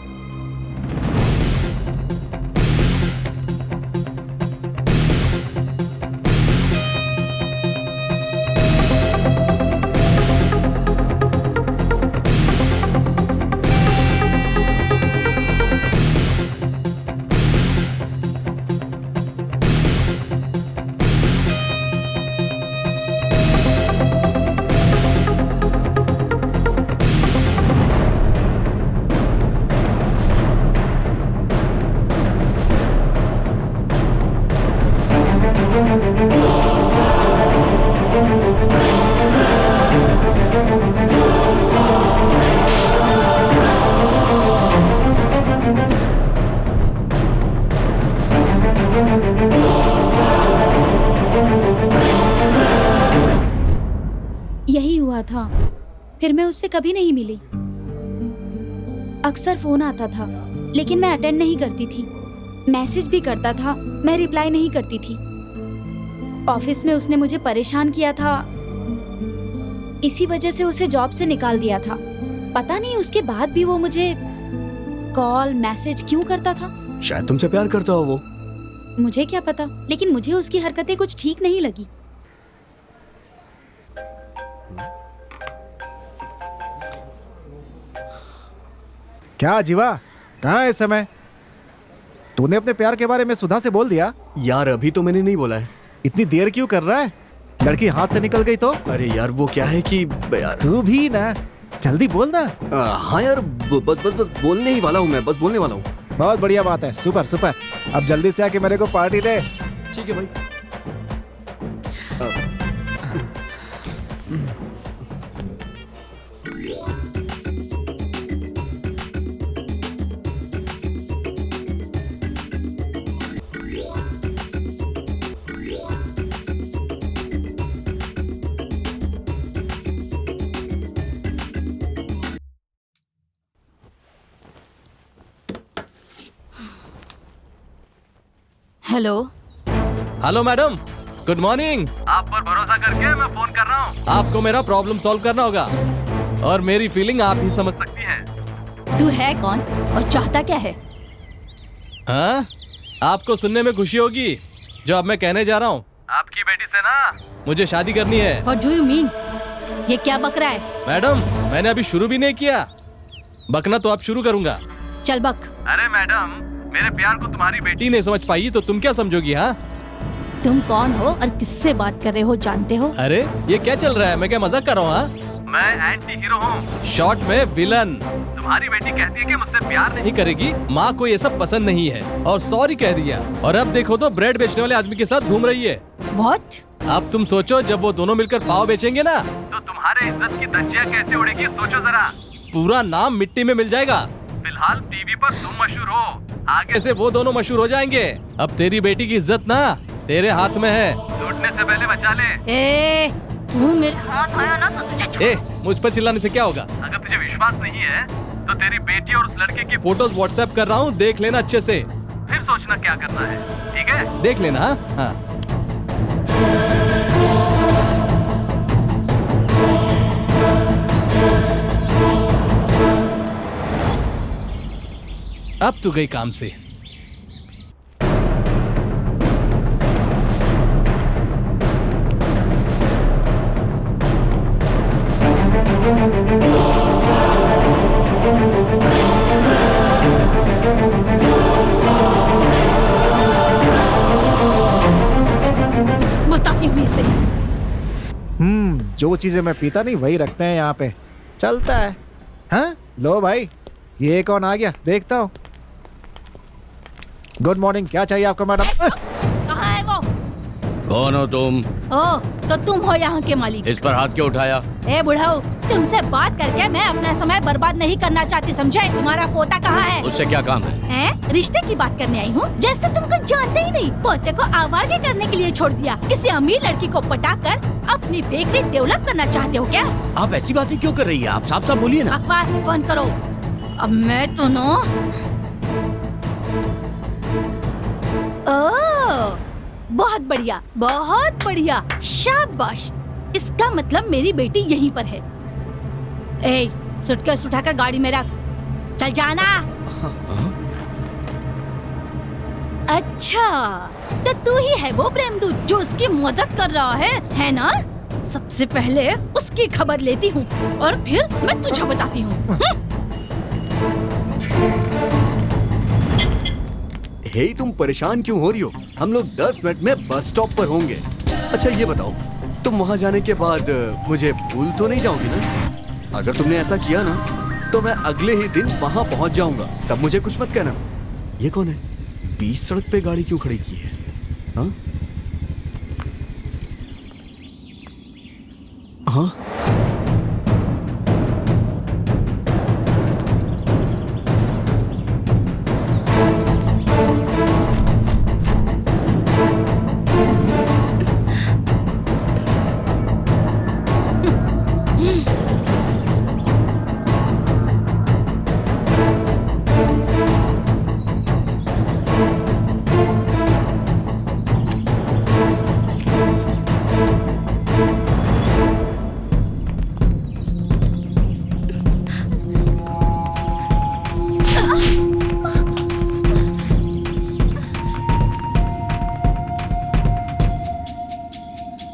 [SPEAKER 8] यही हुआ था। फिर मैं उससे कभी नहीं मिली। अक्सर फोन आता था, लेकिन मैं अटेंड नहीं करती थी। मैसेज भी करता था, मैं रिप्लाई नहीं करती थी। ऑफिस में उसने मुझे परेशान किया था। इसी वजह से उसे जॉब से निकाल दिया था। पता नहीं उसके बाद भी वो मुझे कॉल मैसेज क्यों करता था।
[SPEAKER 12] शायद तुमसे प्यार करता हो वो।
[SPEAKER 8] मुझे क्या पता, लेकिन मुझे उसकी हरकतें कुछ ठीक नहीं लगी।
[SPEAKER 1] क्या जीवा, कहाँ है इस समय? तूने अपने प्यार के बारे में सुधा से बोल दिया?
[SPEAKER 12] यार अभी तो मैंने नहीं बोला है।
[SPEAKER 1] इतनी देर क्यों कर रहा है? लड़की हाथ से निकल गई तो?
[SPEAKER 12] अरे यार वो क्या है कि यार
[SPEAKER 1] तू भी ना, जल्दी बोल ना।
[SPEAKER 12] हाँ यार, बस बोलने ही वाला हूँ मैं, बस बोलने वाला हूँ।
[SPEAKER 1] बहुत बढ़िया बात है, सुपर सुपर। अब जल्दी से आके मेरे को पार्टी दे।
[SPEAKER 12] ठीक है भाई।
[SPEAKER 6] Hello.
[SPEAKER 7] Hello madam, good morning.
[SPEAKER 11] आप पर भरोसा करके मैं फोन कर रहा हूँ।
[SPEAKER 7] आपको मेरा प्रॉब्लम सॉल्व करना होगा और मेरी फीलिंग आप ही समझ सकती
[SPEAKER 11] है।
[SPEAKER 6] तू है कौन और चाहता क्या है?
[SPEAKER 7] हाँ, आपको सुनने में खुशी होगी जो अब मैं कहने जा रहा हूँ।
[SPEAKER 11] आपकी बेटी से ना
[SPEAKER 7] मुझे शादी करनी है।
[SPEAKER 6] What do you mean? ये क्या बक रहा है?
[SPEAKER 7] मैडम, मैंने अभी शुरू भी नहीं किया। बकना तो आप शुरू करूंगा।
[SPEAKER 6] चल बक।
[SPEAKER 11] अरे मैडम, मेरे प्यार को तुम्हारी बेटी
[SPEAKER 7] नहीं समझ पाई तो तुम क्या समझोगी? हाँ,
[SPEAKER 6] तुम कौन हो और किससे बात कर रहे हो जानते हो?
[SPEAKER 7] अरे ये क्या चल रहा है? मैं क्या मजाक कर रहा हूँ? हाँ,
[SPEAKER 11] मैं एंटी हीरो हूँ।
[SPEAKER 7] शॉर्ट में विलन।
[SPEAKER 11] तुम्हारी बेटी कहती है कि मुझसे प्यार नहीं।
[SPEAKER 7] नहीं करेगी। माँ को ये सब पसंद नहीं है और सॉरी कह दिया। और अब देखो तो ब्रेड बेचने वाले आदमी के साथ घूम रही है।
[SPEAKER 6] What?
[SPEAKER 7] अब तुम सोचो, जब वो दोनों मिलकर पाव बेचेंगे ना,
[SPEAKER 11] तो तुम्हारे इज्जत की धज्जियाँ कैसे उड़ेगी, सोचो जरा।
[SPEAKER 7] पूरा नाम मिट्टी में मिल जाएगा।
[SPEAKER 11] फिलहाल टीवी पर तुम मशहूर हो,
[SPEAKER 7] आगे से वो दोनों मशहूर हो जाएंगे। अब तेरी बेटी की इज्जत ना तेरे हाथ में है।
[SPEAKER 11] लूटने से पहले बचा ले।
[SPEAKER 6] ए, तू मेरे हाथ आया ना तो तुझे
[SPEAKER 7] ए, मुझ पर चिल्लाने से क्या होगा?
[SPEAKER 11] अगर तुझे विश्वास नहीं है तो तेरी बेटी और उस लड़के की
[SPEAKER 7] फोटोज व्हाट्सएप कर रहा हूँ, देख लेना अच्छे से।
[SPEAKER 11] फिर सोचना क्या करना है, ठीक है?
[SPEAKER 7] देख लेना। हाँ, अब तू गई काम से।
[SPEAKER 6] बताती हूँ इसे।
[SPEAKER 1] जो चीजें मैं पीता नहीं वही रखते हैं यहाँ पे। चलता है। हाँ, लो भाई, ये कौन आ गया देखता हूँ। गुड मॉर्निंग, क्या चाहिए आपको मैडम?
[SPEAKER 8] कहाँ है वो?
[SPEAKER 5] कौन हो तुम?
[SPEAKER 8] ओ, तो तुम हो यहाँ के मालिक?
[SPEAKER 5] इस पर हाथ क्यों उठाया?
[SPEAKER 8] ए बुढ़ाऊ, तुमसे बात करके मैं अपना समय बर्बाद नहीं करना चाहती, समझे? तुम्हारा पोता कहाँ है?
[SPEAKER 5] उससे क्या काम है?
[SPEAKER 8] रिश्ते की बात करने आई हूँ। जैसे तुमको जानते ही नहीं, पोते को आवारगी करने के लिए छोड़ दिया। किसी अमीर लड़की को पटाकर अपनी बेकरी डेवलप करना चाहते हो क्या?
[SPEAKER 5] आप ऐसी बातें क्यों कर रही है? आप साफ साफ बोलिए ना।
[SPEAKER 8] बकवास बंद करो। अब मैं तो बहुत बढ़िया, बहुत बढ़िया, शाबाश। इसका मतलब मेरी बेटी यहीं पर है। ए, सूटकेस उठाकर गाड़ी में रख, चल जाना। अच्छा, तो तू ही है वो प्रेमदूत जो उसकी मदद कर रहा है ना? सबसे पहले उसकी खबर लेती हूँ और फिर मैं तुझे बताती हूँ।
[SPEAKER 12] हे, तुम परेशान क्यों हो रही हो? हम लोग 10 मिनट में बस स्टॉप पर होंगे। अच्छा ये बताओ, तुम वहाँ जाने के बाद मुझे भूल तो नहीं जाओगी ना? अगर तुमने ऐसा किया ना तो मैं अगले ही दिन वहाँ पहुँच जाऊंगा, तब मुझे कुछ मत कहना। ये कौन है? बीच सड़क पे गाड़ी क्यों खड़ी की है? हाँ हाँ,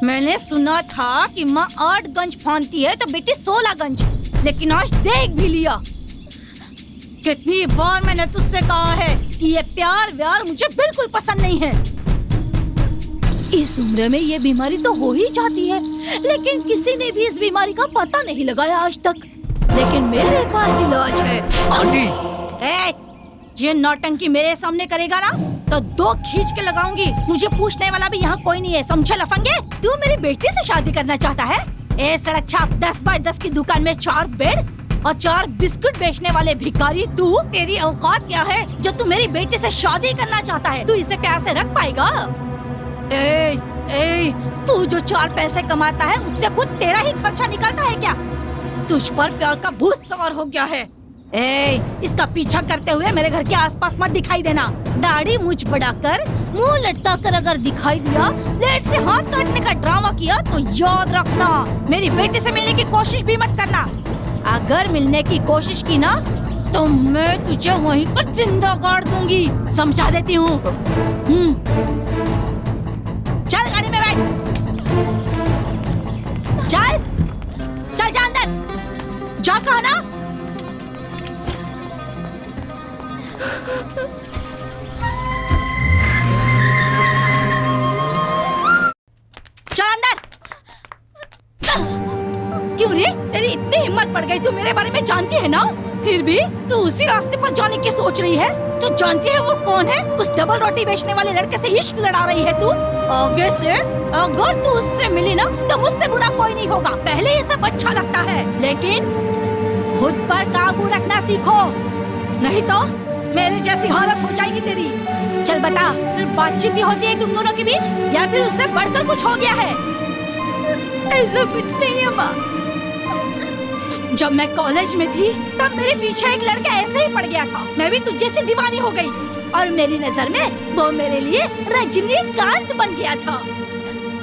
[SPEAKER 8] मैंने सुना था कि माँ 8 गंज फांदती है तो बेटी 16 गंज, लेकिन आज देख भी लिया। कितनी बार मैंने तुझसे कहा है कि ये प्यार व्यार मुझे बिल्कुल पसंद नहीं है। इस उम्र में ये बीमारी तो हो ही जाती है, लेकिन किसी ने भी इस बीमारी का पता नहीं लगाया आज तक। लेकिन मेरे पास इलाज है।
[SPEAKER 12] आंटी,
[SPEAKER 8] ये नौटंकी मेरे सामने करेगा ना तो 2 खींच के लगाऊंगी। मुझे पूछने वाला भी यहाँ कोई नहीं है, समझे लफंगे? तू मेरी बेटी से शादी करना चाहता है? ए सड़क छाप 10 बाय 10 की दुकान में 4 बेड और 4 बिस्कुट बेचने वाले भिखारी तू, तेरी औकात क्या है जो तू मेरी बेटी से शादी करना चाहता है? तू इसे प्यार से रख पाएगा? तू जो 4 पैसे कमाता है उससे खुद तेरा ही खर्चा निकलता है क्या? तुझ पर प्यार का भूत सवार हो गया है। इसका पीछा करते हुए मेरे घर के आसपास मत दिखाई देना। दाढ़ी मुझ बढ़ाकर मुंह लटकाकर अगर दिखाई दिया, ब्लेड से हाथ काटने का ड्रामा किया तो याद रखना, मेरी बेटी से मिलने की कोशिश भी मत करना। अगर मिलने की कोशिश की ना तो मैं तुझे वहीं पर जिंदा गाड़ दूंगी, समझा देती हूँ। चल गाड़ी में बैठ, चल चल जा अंदर जा, कहा ना। चल अंदर। क्यों रे, तेरी इतनी हिम्मत बढ़ गई? तू मेरे बारे में जानती है ना, फिर भी तू उसी रास्ते पर जाने की सोच रही है। तू जानती है वो कौन है? उस डबल रोटी बेचने वाले लड़के से इश्क लड़ा रही है तू। आगे से अगर तू उससे मिली ना तो मुझसे बुरा कोई नहीं होगा। पहले ये सब अच्छा लगता है, लेकिन खुद पर काबू रखना सीखो, नहीं तो मेरे जैसी हालत हो जाएगी तेरी। चल बता, सिर्फ बातचीत ही होती है तुम दोनों के बीच या फिर उससे बढ़कर कुछ हो गया है? ऐसा कुछ नहीं है माँ। जब मैं कॉलेज में थी तब मेरे पीछे एक लड़का ऐसे ही पड़ गया था। मैं भी तुझे से दीवानी हो गई और मेरी नजर में वो मेरे लिए रजनीकांत बन गया था।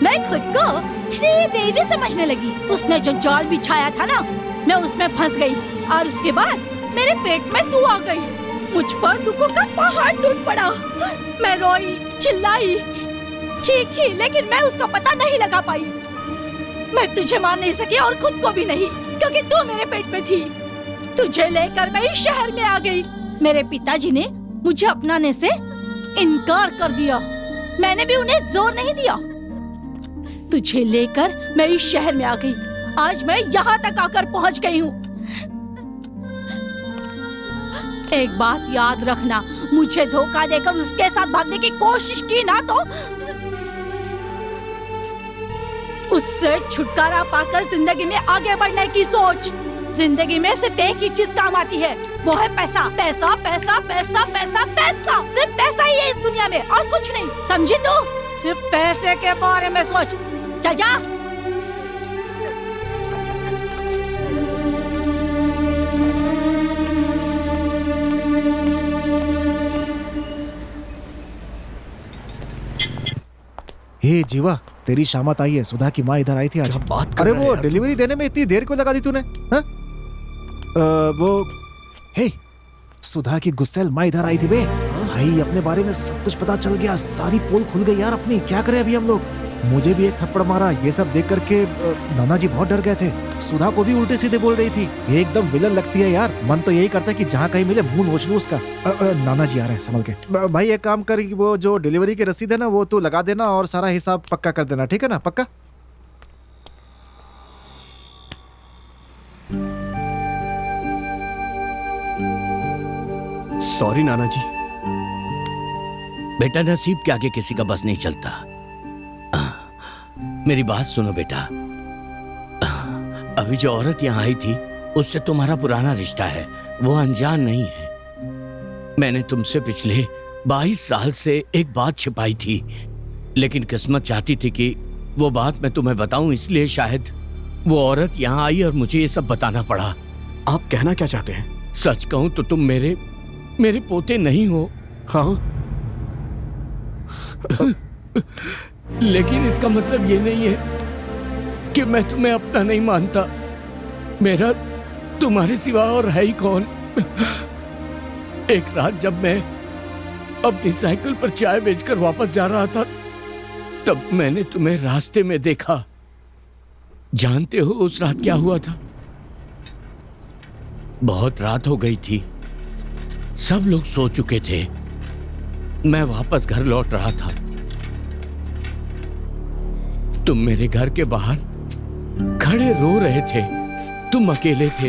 [SPEAKER 8] मैं खुद को श्रीदेवी समझने लगी। उसने जो जाल बिछाया था ना, मैं उसमें फंस गई और उसके बाद मेरे पेट में तू आ गई। मुझ पर दुखों का पहाड़ टूट पड़ा। मैं रोई, चिल्लाई, चीखी, लेकिन मैं उसका पता नहीं लगा पाई। मैं तुझे मार नहीं सकी और खुद को भी नहीं, क्योंकि तू मेरे पेट में थी। तुझे लेकर मैं इस शहर में आ गई। मेरे पिताजी ने मुझे अपनाने से इनकार कर दिया। मैंने भी उन्हें जोर नहीं दिया। तुझे लेकर मैं इस शहर में आ गई। आज मैं यहाँ तक आकर पहुँच गई हूँ। एक बात याद रखना,
[SPEAKER 6] मुझे धोखा देकर उसके साथ भागने की कोशिश की ना तो उससे छुटकारा पाकर जिंदगी में आगे बढ़ने की सोच। जिंदगी में सिर्फ एक ही चीज काम आती है, वो है पैसा। पैसा पैसा पैसा पैसा पैसा, सिर्फ पैसा ही है इस दुनिया में और कुछ नहीं, समझी तू? सिर्फ पैसे के बारे में सोच। चल जा।
[SPEAKER 10] हे जीवा, तेरी शामत आई है। सुधा की माँ इधर आई थी आज।
[SPEAKER 12] बात कर
[SPEAKER 10] अरे
[SPEAKER 12] रहा है
[SPEAKER 10] वो
[SPEAKER 12] यार?
[SPEAKER 10] डिलीवरी देने में इतनी देर क्यों लगा दी तूने? हाँ? वो हे सुधा की गुस्सेल माँ इधर आई थी बे। भाई अपने बारे में सब कुछ पता चल गया, सारी पोल खुल गई यार अपनी। क्या करें अभी हम लोग? मुझे भी एक थप्पड़ मारा। ये सब देख करके नाना जी बहुत डर गए थे। सुधा को भी उल्टे सीधे बोल रही थी। एकदम विलन लगती है यार। मन तो यही करता है कि जहाँ कहीं मिले मुंह नोच लूं उसका। नाना जी आ रहे हैं, संभल के। भाई एक काम कर, वो जो डिलीवरी की रसीद है ना वो तू लगा देना और सारा हिसाब पक्का कर देना, ठीक है ना? पक्का?
[SPEAKER 12] सॉरी नाना जी।
[SPEAKER 5] बेटा नसीब के आगे किसी का बस नहीं चलता। मेरी बात सुनो बेटा। अभी जो औरत यहाँ आई थी उससे तुम्हारा पुराना रिश्ता है, वो अनजान नहीं है। मैंने तुमसे पिछले 22 साल से एक बात छिपाई थी, लेकिन किस्मत चाहती थी कि वो बात मैं तुम्हें बताऊं, इसलिए शायद वो औरत यहाँ आई और मुझे ये सब बताना पड़ा।
[SPEAKER 12] आप कहना क्या चाहते हैं?
[SPEAKER 5] सच कहूं तो तुम मेरे पोते नहीं हो।
[SPEAKER 12] हाँ
[SPEAKER 5] लेकिन इसका मतलब ये नहीं है कि मैं तुम्हें अपना नहीं मानता। मेरा तुम्हारे सिवा और है ही कौन। एक रात जब मैं अपनी साइकिल पर चाय बेचकर वापस जा रहा था, तब मैंने तुम्हें रास्ते में देखा। जानते हो उस रात क्या हुआ था? बहुत रात हो गई थी, सब लोग सो चुके थे। मैं वापस घर लौट रहा था। तुम मेरे घर के बाहर खड़े रो रहे थे। तुम अकेले थे।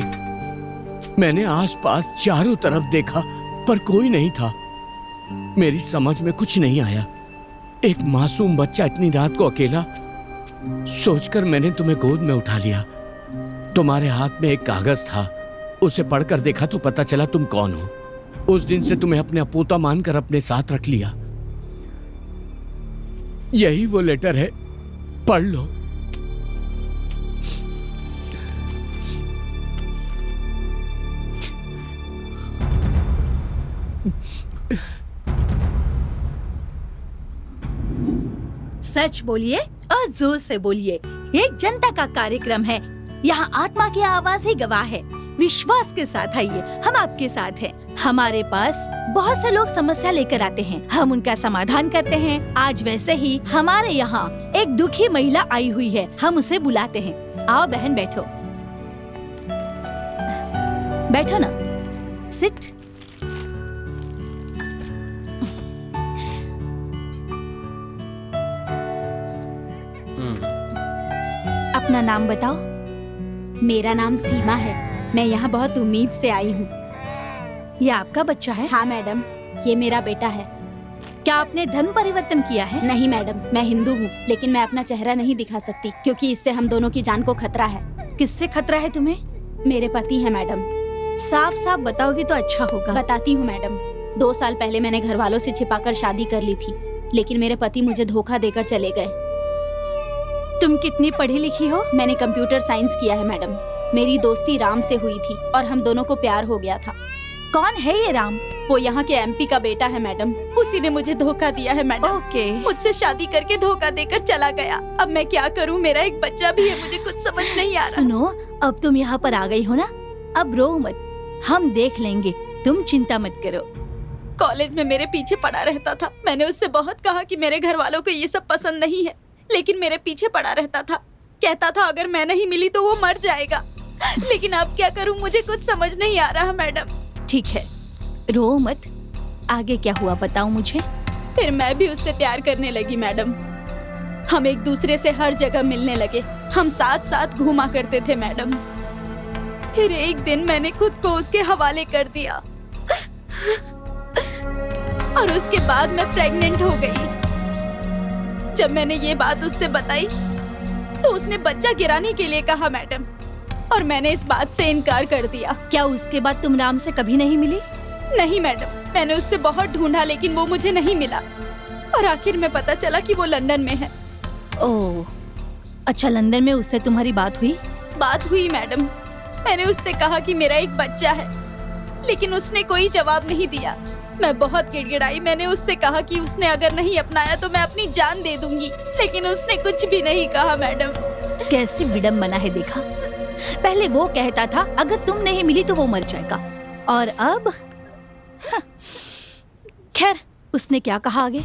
[SPEAKER 5] मैंने आसपास चारों तरफ देखा पर कोई नहीं था। मेरी समझ में कुछ नहीं आया। एक मासूम बच्चा इतनी रात को अकेला, सोचकर मैंने तुम्हें गोद में उठा लिया। तुम्हारे हाथ में एक कागज था, उसे पढ़कर देखा तो पता चला तुम कौन हो। उस दिन से तुम्हें अपने अपोता मानकर अपने साथ रख लिया। यही वो लेटर है, पढ़ लो।
[SPEAKER 6] सच बोलिए और जोर से बोलिए। ये जनता का कार्यक्रम है, यहाँ आत्मा की आवाज ही गवाह है। विश्वास के साथ आइए, हम आपके साथ हैं। हमारे पास बहुत से लोग समस्या लेकर आते हैं, हम उनका समाधान करते हैं। आज वैसे ही हमारे यहाँ एक दुखी महिला आई हुई है, हम उसे बुलाते हैं। आओ बहन, बैठो। बैठो ना, सिट। अपना नाम बताओ।
[SPEAKER 8] मेरा नाम सीमा है। मैं यहाँ बहुत उम्मीद से आई हूँ।
[SPEAKER 6] ये आपका बच्चा है?
[SPEAKER 8] हाँ मैडम, ये मेरा बेटा है।
[SPEAKER 6] क्या आपने धर्म परिवर्तन किया है?
[SPEAKER 8] नहीं मैडम, मैं हिंदू हूँ, लेकिन मैं अपना चेहरा नहीं दिखा सकती क्योंकि इससे हम दोनों की जान को खतरा है।
[SPEAKER 6] किससे खतरा है तुम्हें?
[SPEAKER 8] मेरे पति है मैडम।
[SPEAKER 6] साफ साफ बताओगी तो अच्छा होगा।
[SPEAKER 8] बताती हूँ मैडम। 2 साल पहले मैंने घर वालों से छिपाकर शादी कर ली थी, लेकिन मेरे पति मुझे धोखा देकर चले गए।
[SPEAKER 6] तुम कितनी पढ़ी लिखी हो?
[SPEAKER 8] मैंने कंप्यूटर साइंस किया है मैडम। मेरी दोस्ती राम से हुई थी और हम दोनों को प्यार हो गया था।
[SPEAKER 6] कौन है ये राम?
[SPEAKER 8] वो यहाँ के एमपी का बेटा है मैडम। उसी ने मुझे धोखा दिया है मैडम।
[SPEAKER 6] ओके।
[SPEAKER 8] मुझसे शादी करके धोखा देकर चला गया। अब मैं क्या करूँ? मेरा एक बच्चा भी है, मुझे कुछ समझ नहीं आ रहा।
[SPEAKER 6] सुनो, अब तुम यहाँ पर आ गई हो ना, अब रो मत, हम देख लेंगे, तुम चिंता मत करो।
[SPEAKER 8] कॉलेज में मेरे पीछे पड़ा रहता था। मैंने उससे बहुत कहा कि मेरे घर वालों को ये सब पसंद नहीं है, लेकिन मेरे पीछे पड़ा रहता था। कहता था अगर मैं नहीं मिली तो वो मर जाएगा। लेकिन अब क्या करूं, मुझे कुछ समझ नहीं आ रहा मैडम।
[SPEAKER 6] ठीक है, रो मत। आगे क्या हुआ बताओ मुझे।
[SPEAKER 8] फिर मैं भी उससे प्यार करने लगी मैडम। हम एक दूसरे से हर जगह मिलने लगे। हम साथ साथ घूमा करते थे मैडम। फिर एक दिन मैंने खुद को उसके हवाले कर दिया। और उसके बाद मैं प्रेग्नेंट हो गई। जब मैंने ये बात उससे बताई तो उसने बच्चा गिराने के लिए कहा मैडम, और मैंने इस बात से इनकार कर दिया।
[SPEAKER 6] क्या उसके बाद तुम राम से कभी नहीं मिली?
[SPEAKER 8] नहीं मैडम, मैंने उससे बहुत ढूंढा लेकिन वो मुझे नहीं मिला, और आखिर में पता चला कि वो लंदन में है।
[SPEAKER 6] ओह, अच्छा, लंदन में उससे तुम्हारी बात हुई?
[SPEAKER 8] बात हुई मैडम, मैंने उससे कहा कि मेरा एक बच्चा है, लेकिन उसने कोई जवाब नहीं दिया। मैं बहुत गिड़गिड़ाई। मैंने उससे कहा कि उसने अगर नहीं अपनाया तो मैं अपनी जान दे दूंगी, लेकिन उसने कुछ भी नहीं कहा मैडम।
[SPEAKER 6] कैसी विडम्बना है, देखा? पहले वो कहता था अगर तुम नहीं मिली तो वो मर जाएगा, और अब खैर, उसने क्या कहा आगे?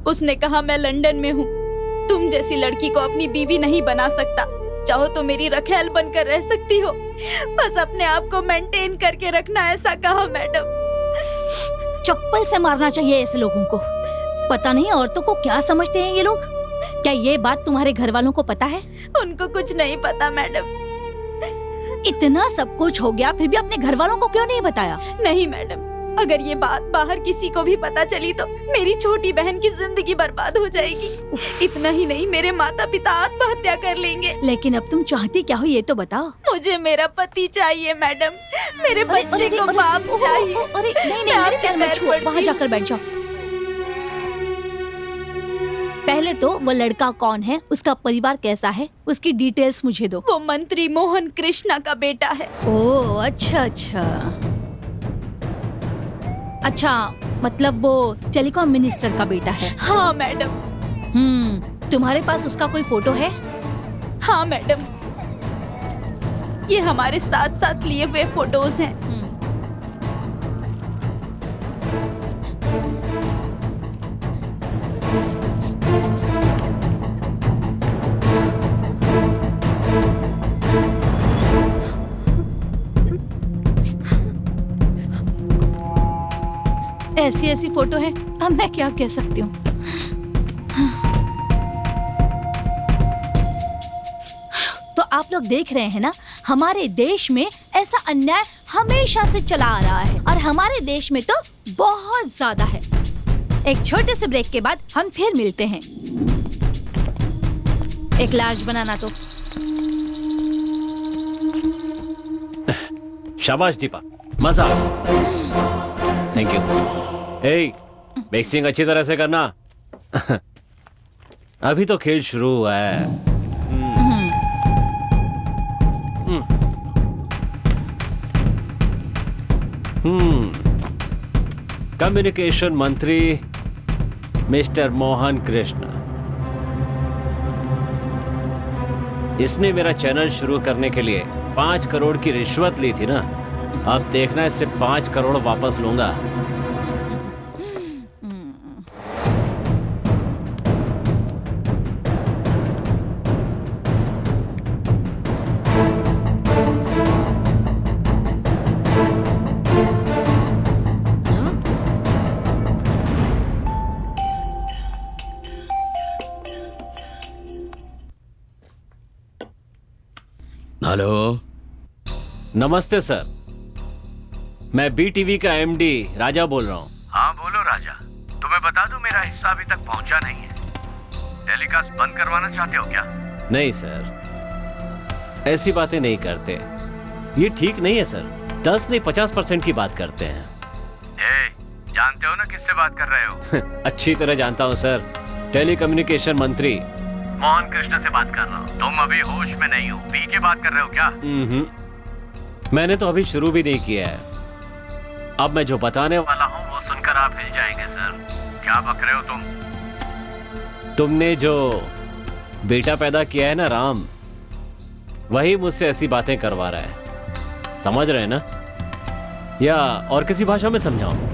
[SPEAKER 8] उसने कहा मैं लंदन में हूँ, तुम जैसी लड़की को अपनी बीवी नहीं बना सकता, चाहो तो मेरी रखैल बनकर रह सकती हो, बस अपने आप को मेंटेन करके रखना, ऐसा कहा मैडम।
[SPEAKER 6] चप्पल से मारना चाहिए ऐसे लोगों को। पता नहीं औरतों को क्या समझते हैं ये लोग। क्या ये बात तुम्हारे घर वालों को पता है?
[SPEAKER 8] उनको कुछ नहीं पता मैडम।
[SPEAKER 6] इतना सब कुछ हो गया फिर भी अपने घर वालों को क्यों नहीं बताया?
[SPEAKER 8] नहीं मैडम, अगर ये बात बाहर किसी को भी पता चली तो मेरी छोटी बहन की जिंदगी बर्बाद हो जाएगी। इतना ही नहीं, मेरे माता पिता आत्महत्या कर लेंगे।
[SPEAKER 6] लेकिन अब तुम चाहती क्या हो ये तो बताओ।
[SPEAKER 8] मुझे मेरा पति चाहिए मैडम, मेरे बच्चे को बाप चाहिए।
[SPEAKER 6] अरे नहीं नहीं, मेरे पैर मत छुओ, वहाँ जाकर बैठ जाओ। पहले तो वो लड़का कौन है, उसका परिवार कैसा है, उसकी डिटेल्स मुझे दो।
[SPEAKER 8] वो मंत्री मोहन कृष्णा का बेटा है।
[SPEAKER 6] ओह अच्छा अच्छा अच्छा, मतलब वो टेलीकॉम मिनिस्टर का बेटा है।
[SPEAKER 8] हाँ मैडम।
[SPEAKER 6] तुम्हारे पास उसका कोई फोटो है?
[SPEAKER 8] हाँ मैडम, ये हमारे साथ साथ लिए हुए फोटोज हैं।
[SPEAKER 6] ऐसी ऐसी फोटो है, अब मैं क्या कह सकती हूँ। तो आप लोग देख रहे हैं ना, हमारे देश में ऐसा अन्याय हमेशा से चला आ रहा है, और हमारे देश में तो बहुत ज्यादा है। एक छोटे से ब्रेक के बाद हम फिर मिलते हैं। एक लार्ज बनाना तो।
[SPEAKER 2] शाबाश दीपा, मजा। Thank you. ए, मिक्सिंग अच्छी तरह से करना। अभी तो खेल शुरू हुआ है। कम्युनिकेशन मंत्री मिस्टर मोहन कृष्ण, इसने मेरा चैनल शुरू करने के लिए 5 करोड़ की रिश्वत ली थी ना। अब देखना, इससे 5 करोड़ वापस लूंगा।
[SPEAKER 5] हेलो,
[SPEAKER 2] नमस्ते सर, मैं BTV का MD राजा बोल रहा हूँ।
[SPEAKER 11] हाँ बोलो राजा, तुम्हें बता दूं मेरा हिस्सा अभी तक पहुंचा नहीं है। टेलीकास्ट बंद करवाना चाहते हो क्या?
[SPEAKER 2] नहीं सर, ऐसी बातें नहीं करते, ये ठीक नहीं है सर। 10 नहीं 50% की बात करते हैं।
[SPEAKER 11] जानते हो ना किससे बात कर रहे हो?
[SPEAKER 2] अच्छी तरह जानता हूँ सर, टेलीकम्युनिकेशन मंत्री
[SPEAKER 11] मोहन कृष्ण से बात कर रहा हूँ। तुम अभी होश में नहीं हो, पी के बात कर रहे हो क्या?
[SPEAKER 2] मैंने तो अभी शुरू भी नहीं किया है। अब मैं जो बताने
[SPEAKER 11] वाला हूँ वो सुनकर आप हिल जाएंगे सर। क्या बक रहे हो तुम?
[SPEAKER 2] तुमने जो बेटा पैदा किया है ना राम, वही मुझसे ऐसी बातें करवा रहा है। समझ रहे हैं ना? या और किसी भाषा में समझाऊं?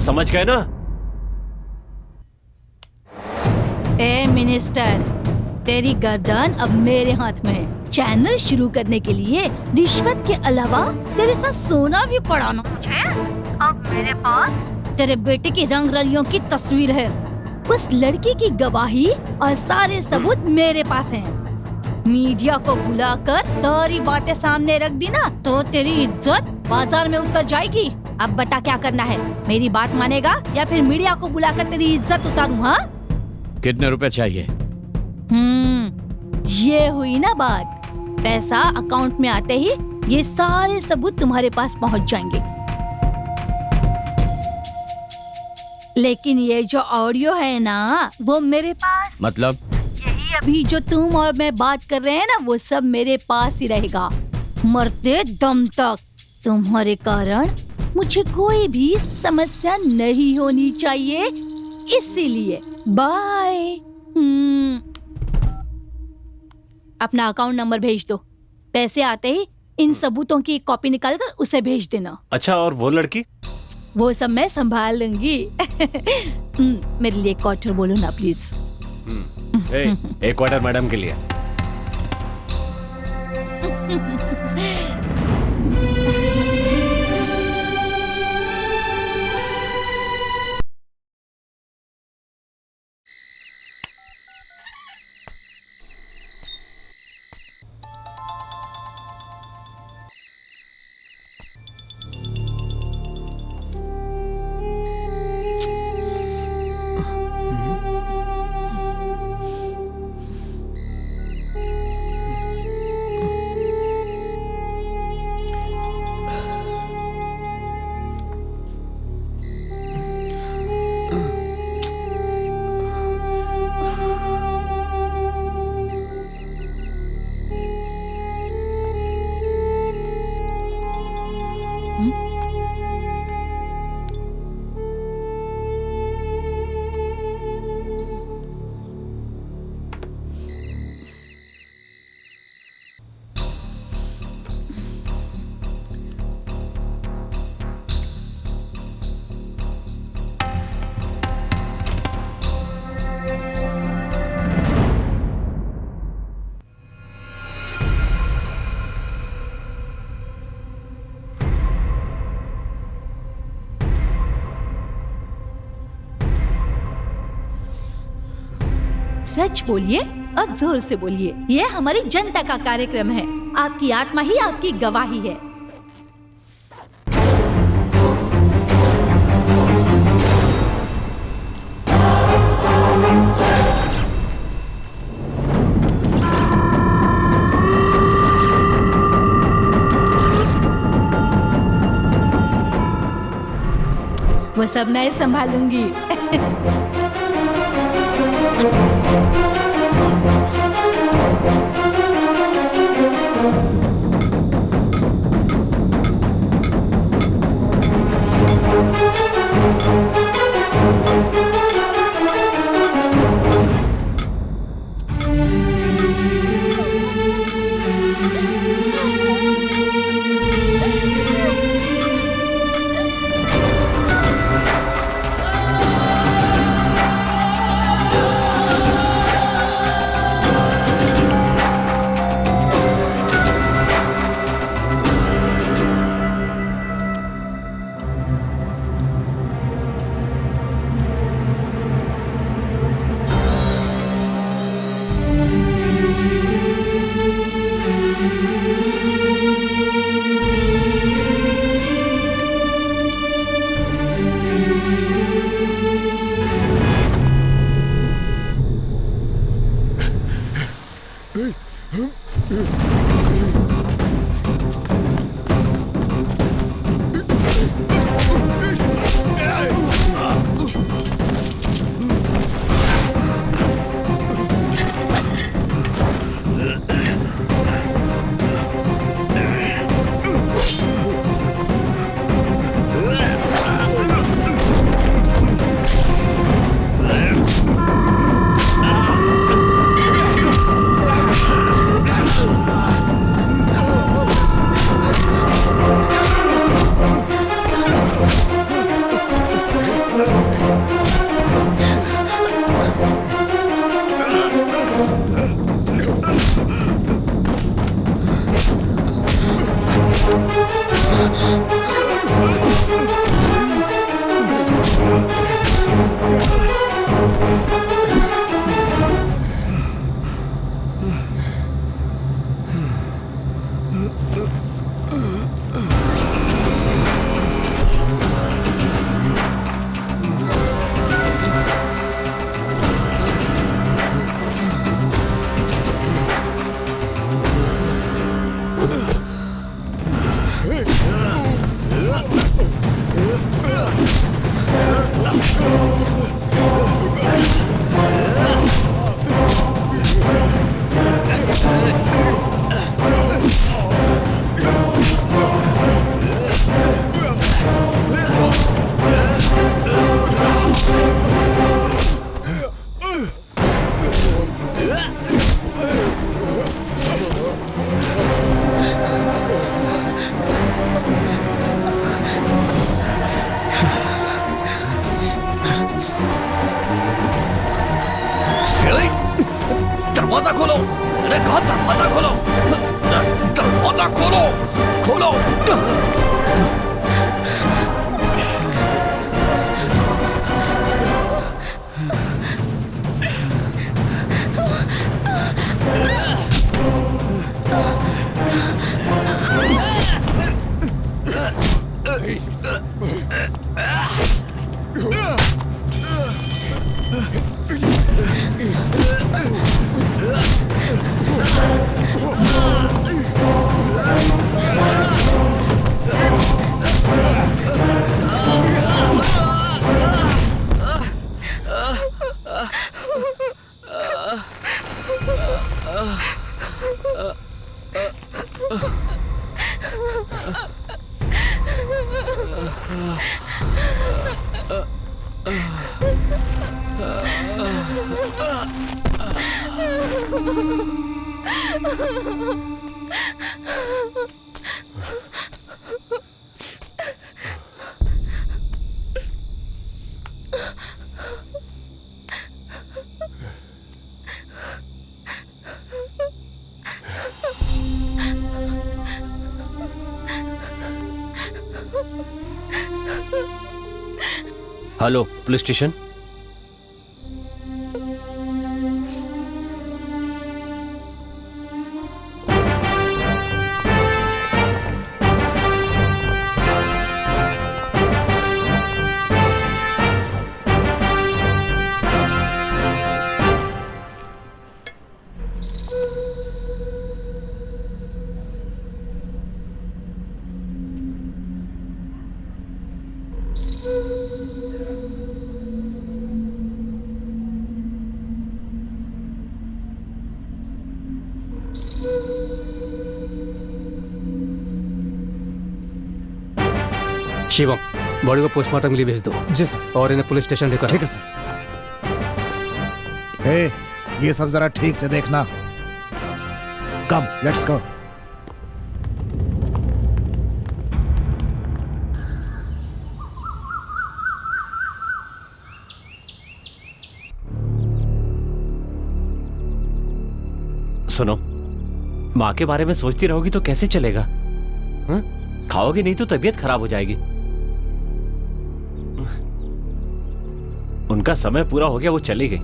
[SPEAKER 2] समझ गए ना?
[SPEAKER 6] ए मिनिस्टर, तेरी गर्दन अब मेरे हाथ में है। चैनल शुरू करने के लिए रिश्वत के अलावा तेरे साथ सोना भी पड़ा ना मुझे। अब मेरे पास तेरे बेटे की रंग रलियों की तस्वीर है, उस लड़की की गवाही और सारे सबूत मेरे पास हैं। मीडिया को बुलाकर सारी बातें सामने रख दी ना तो तेरी इज्जत बाजार में उतर जाएगी। अब बता क्या करना है, मेरी बात मानेगा या फिर मीडिया को बुलाकर तेरी इज्जत उतारूं? हाँ,
[SPEAKER 5] कितने रुपए चाहिए?
[SPEAKER 6] ये हुई ना बात। पैसा अकाउंट में आते ही ये सारे सबूत तुम्हारे पास पहुंच जाएंगे। लेकिन ये जो ऑडियो है ना वो मेरे पास,
[SPEAKER 5] मतलब?
[SPEAKER 6] यही अभी जो तुम और मैं बात कर रहे हैं ना वो सब मेरे पास ही रहेगा मरते दम तक। तुम्हारे कारण मुझे कोई भी समस्या नहीं होनी चाहिए, इसीलिए बाय। अपना अकाउंट नंबर भेज दो। पैसे आते ही इन सबूतों की एक कॉपी निकालकर उसे भेज देना।
[SPEAKER 2] अच्छा, और वो लड़की?
[SPEAKER 6] वो सब मैं संभाल लूंगी। मेरे लिए क्वार्टर बोलो ना प्लीज।
[SPEAKER 2] एक क्वार्टर मैडम के लिए।
[SPEAKER 6] सच बोलिए और जोर से बोलिए, ये हमारी जनता का कार्यक्रम है। आपकी आत्मा ही आपकी गवाही है। वो सब मैं संभालूंगी।
[SPEAKER 12] दरवाजा खोलो, मैंने कहा दरवाजा खोलो, दरवाजा खोलो, खोलो।
[SPEAKER 2] Hello, police station.
[SPEAKER 3] Shivam, body को पोस्टमार्टम के लिए भेज दो।
[SPEAKER 1] जी सर।
[SPEAKER 3] और इन्हें पुलिस स्टेशन लेकर।
[SPEAKER 1] ठीक है सर। ए, ये सब जरा ठीक से देखना। कम, लेट्स गो।
[SPEAKER 2] सुनो, माँ के बारे में सोचती रहोगी तो कैसे चलेगा? हाँ? खाओगी नहीं तो तबीयत खराब हो जाएगी। उनका समय पूरा हो गया, वो चली गई।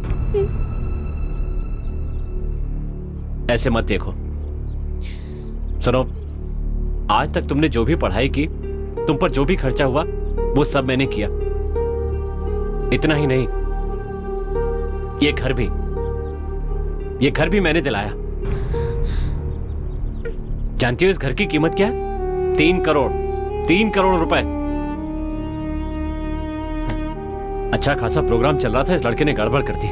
[SPEAKER 2] ऐसे मत देखो। सुनो, आज तक तुमने जो भी पढ़ाई की, तुम पर जो भी खर्चा हुआ, वो सब मैंने किया। इतना ही नहीं, ये घर भी मैंने दिलाया। जानती हो इस घर की कीमत क्या है? 3 करोड़ रुपए। अच्छा खासा प्रोग्राम चल रहा था, इस लड़के ने गड़बड़ कर दी,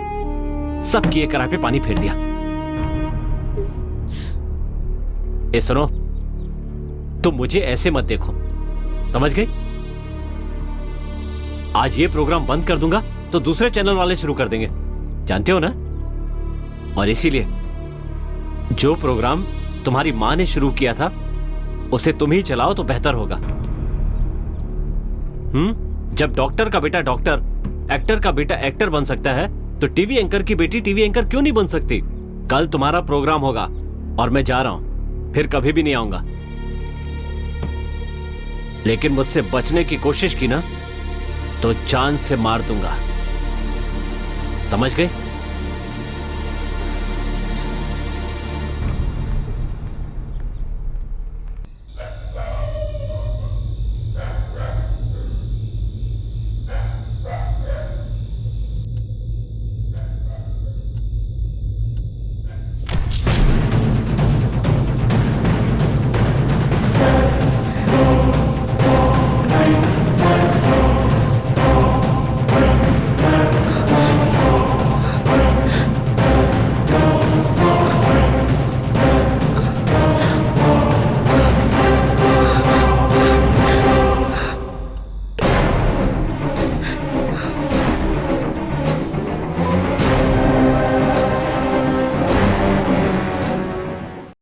[SPEAKER 2] सब किए कराए पे पानी फेर दिया। ए सुनो, तुम मुझे ऐसे मत देखो, समझ गई? आज ये प्रोग्राम बंद कर दूंगा तो दूसरे चैनल वाले शुरू कर देंगे, जानते हो ना? और इसीलिए जो प्रोग्राम तुम्हारी मां ने शुरू किया था उसे तुम ही चलाओ तो बेहतर होगा। जब डॉक्टर का बेटा डॉक्टर, एक्टर का बेटा एक्टर बन सकता है तो टीवी एंकर की बेटी टीवी एंकर क्यों नहीं बन सकती? कल तुम्हारा प्रोग्राम होगा और मैं जा रहा हूं, फिर कभी भी नहीं आऊंगा। लेकिन मुझसे बचने की कोशिश की ना तो जान से मार दूंगा, समझ गए?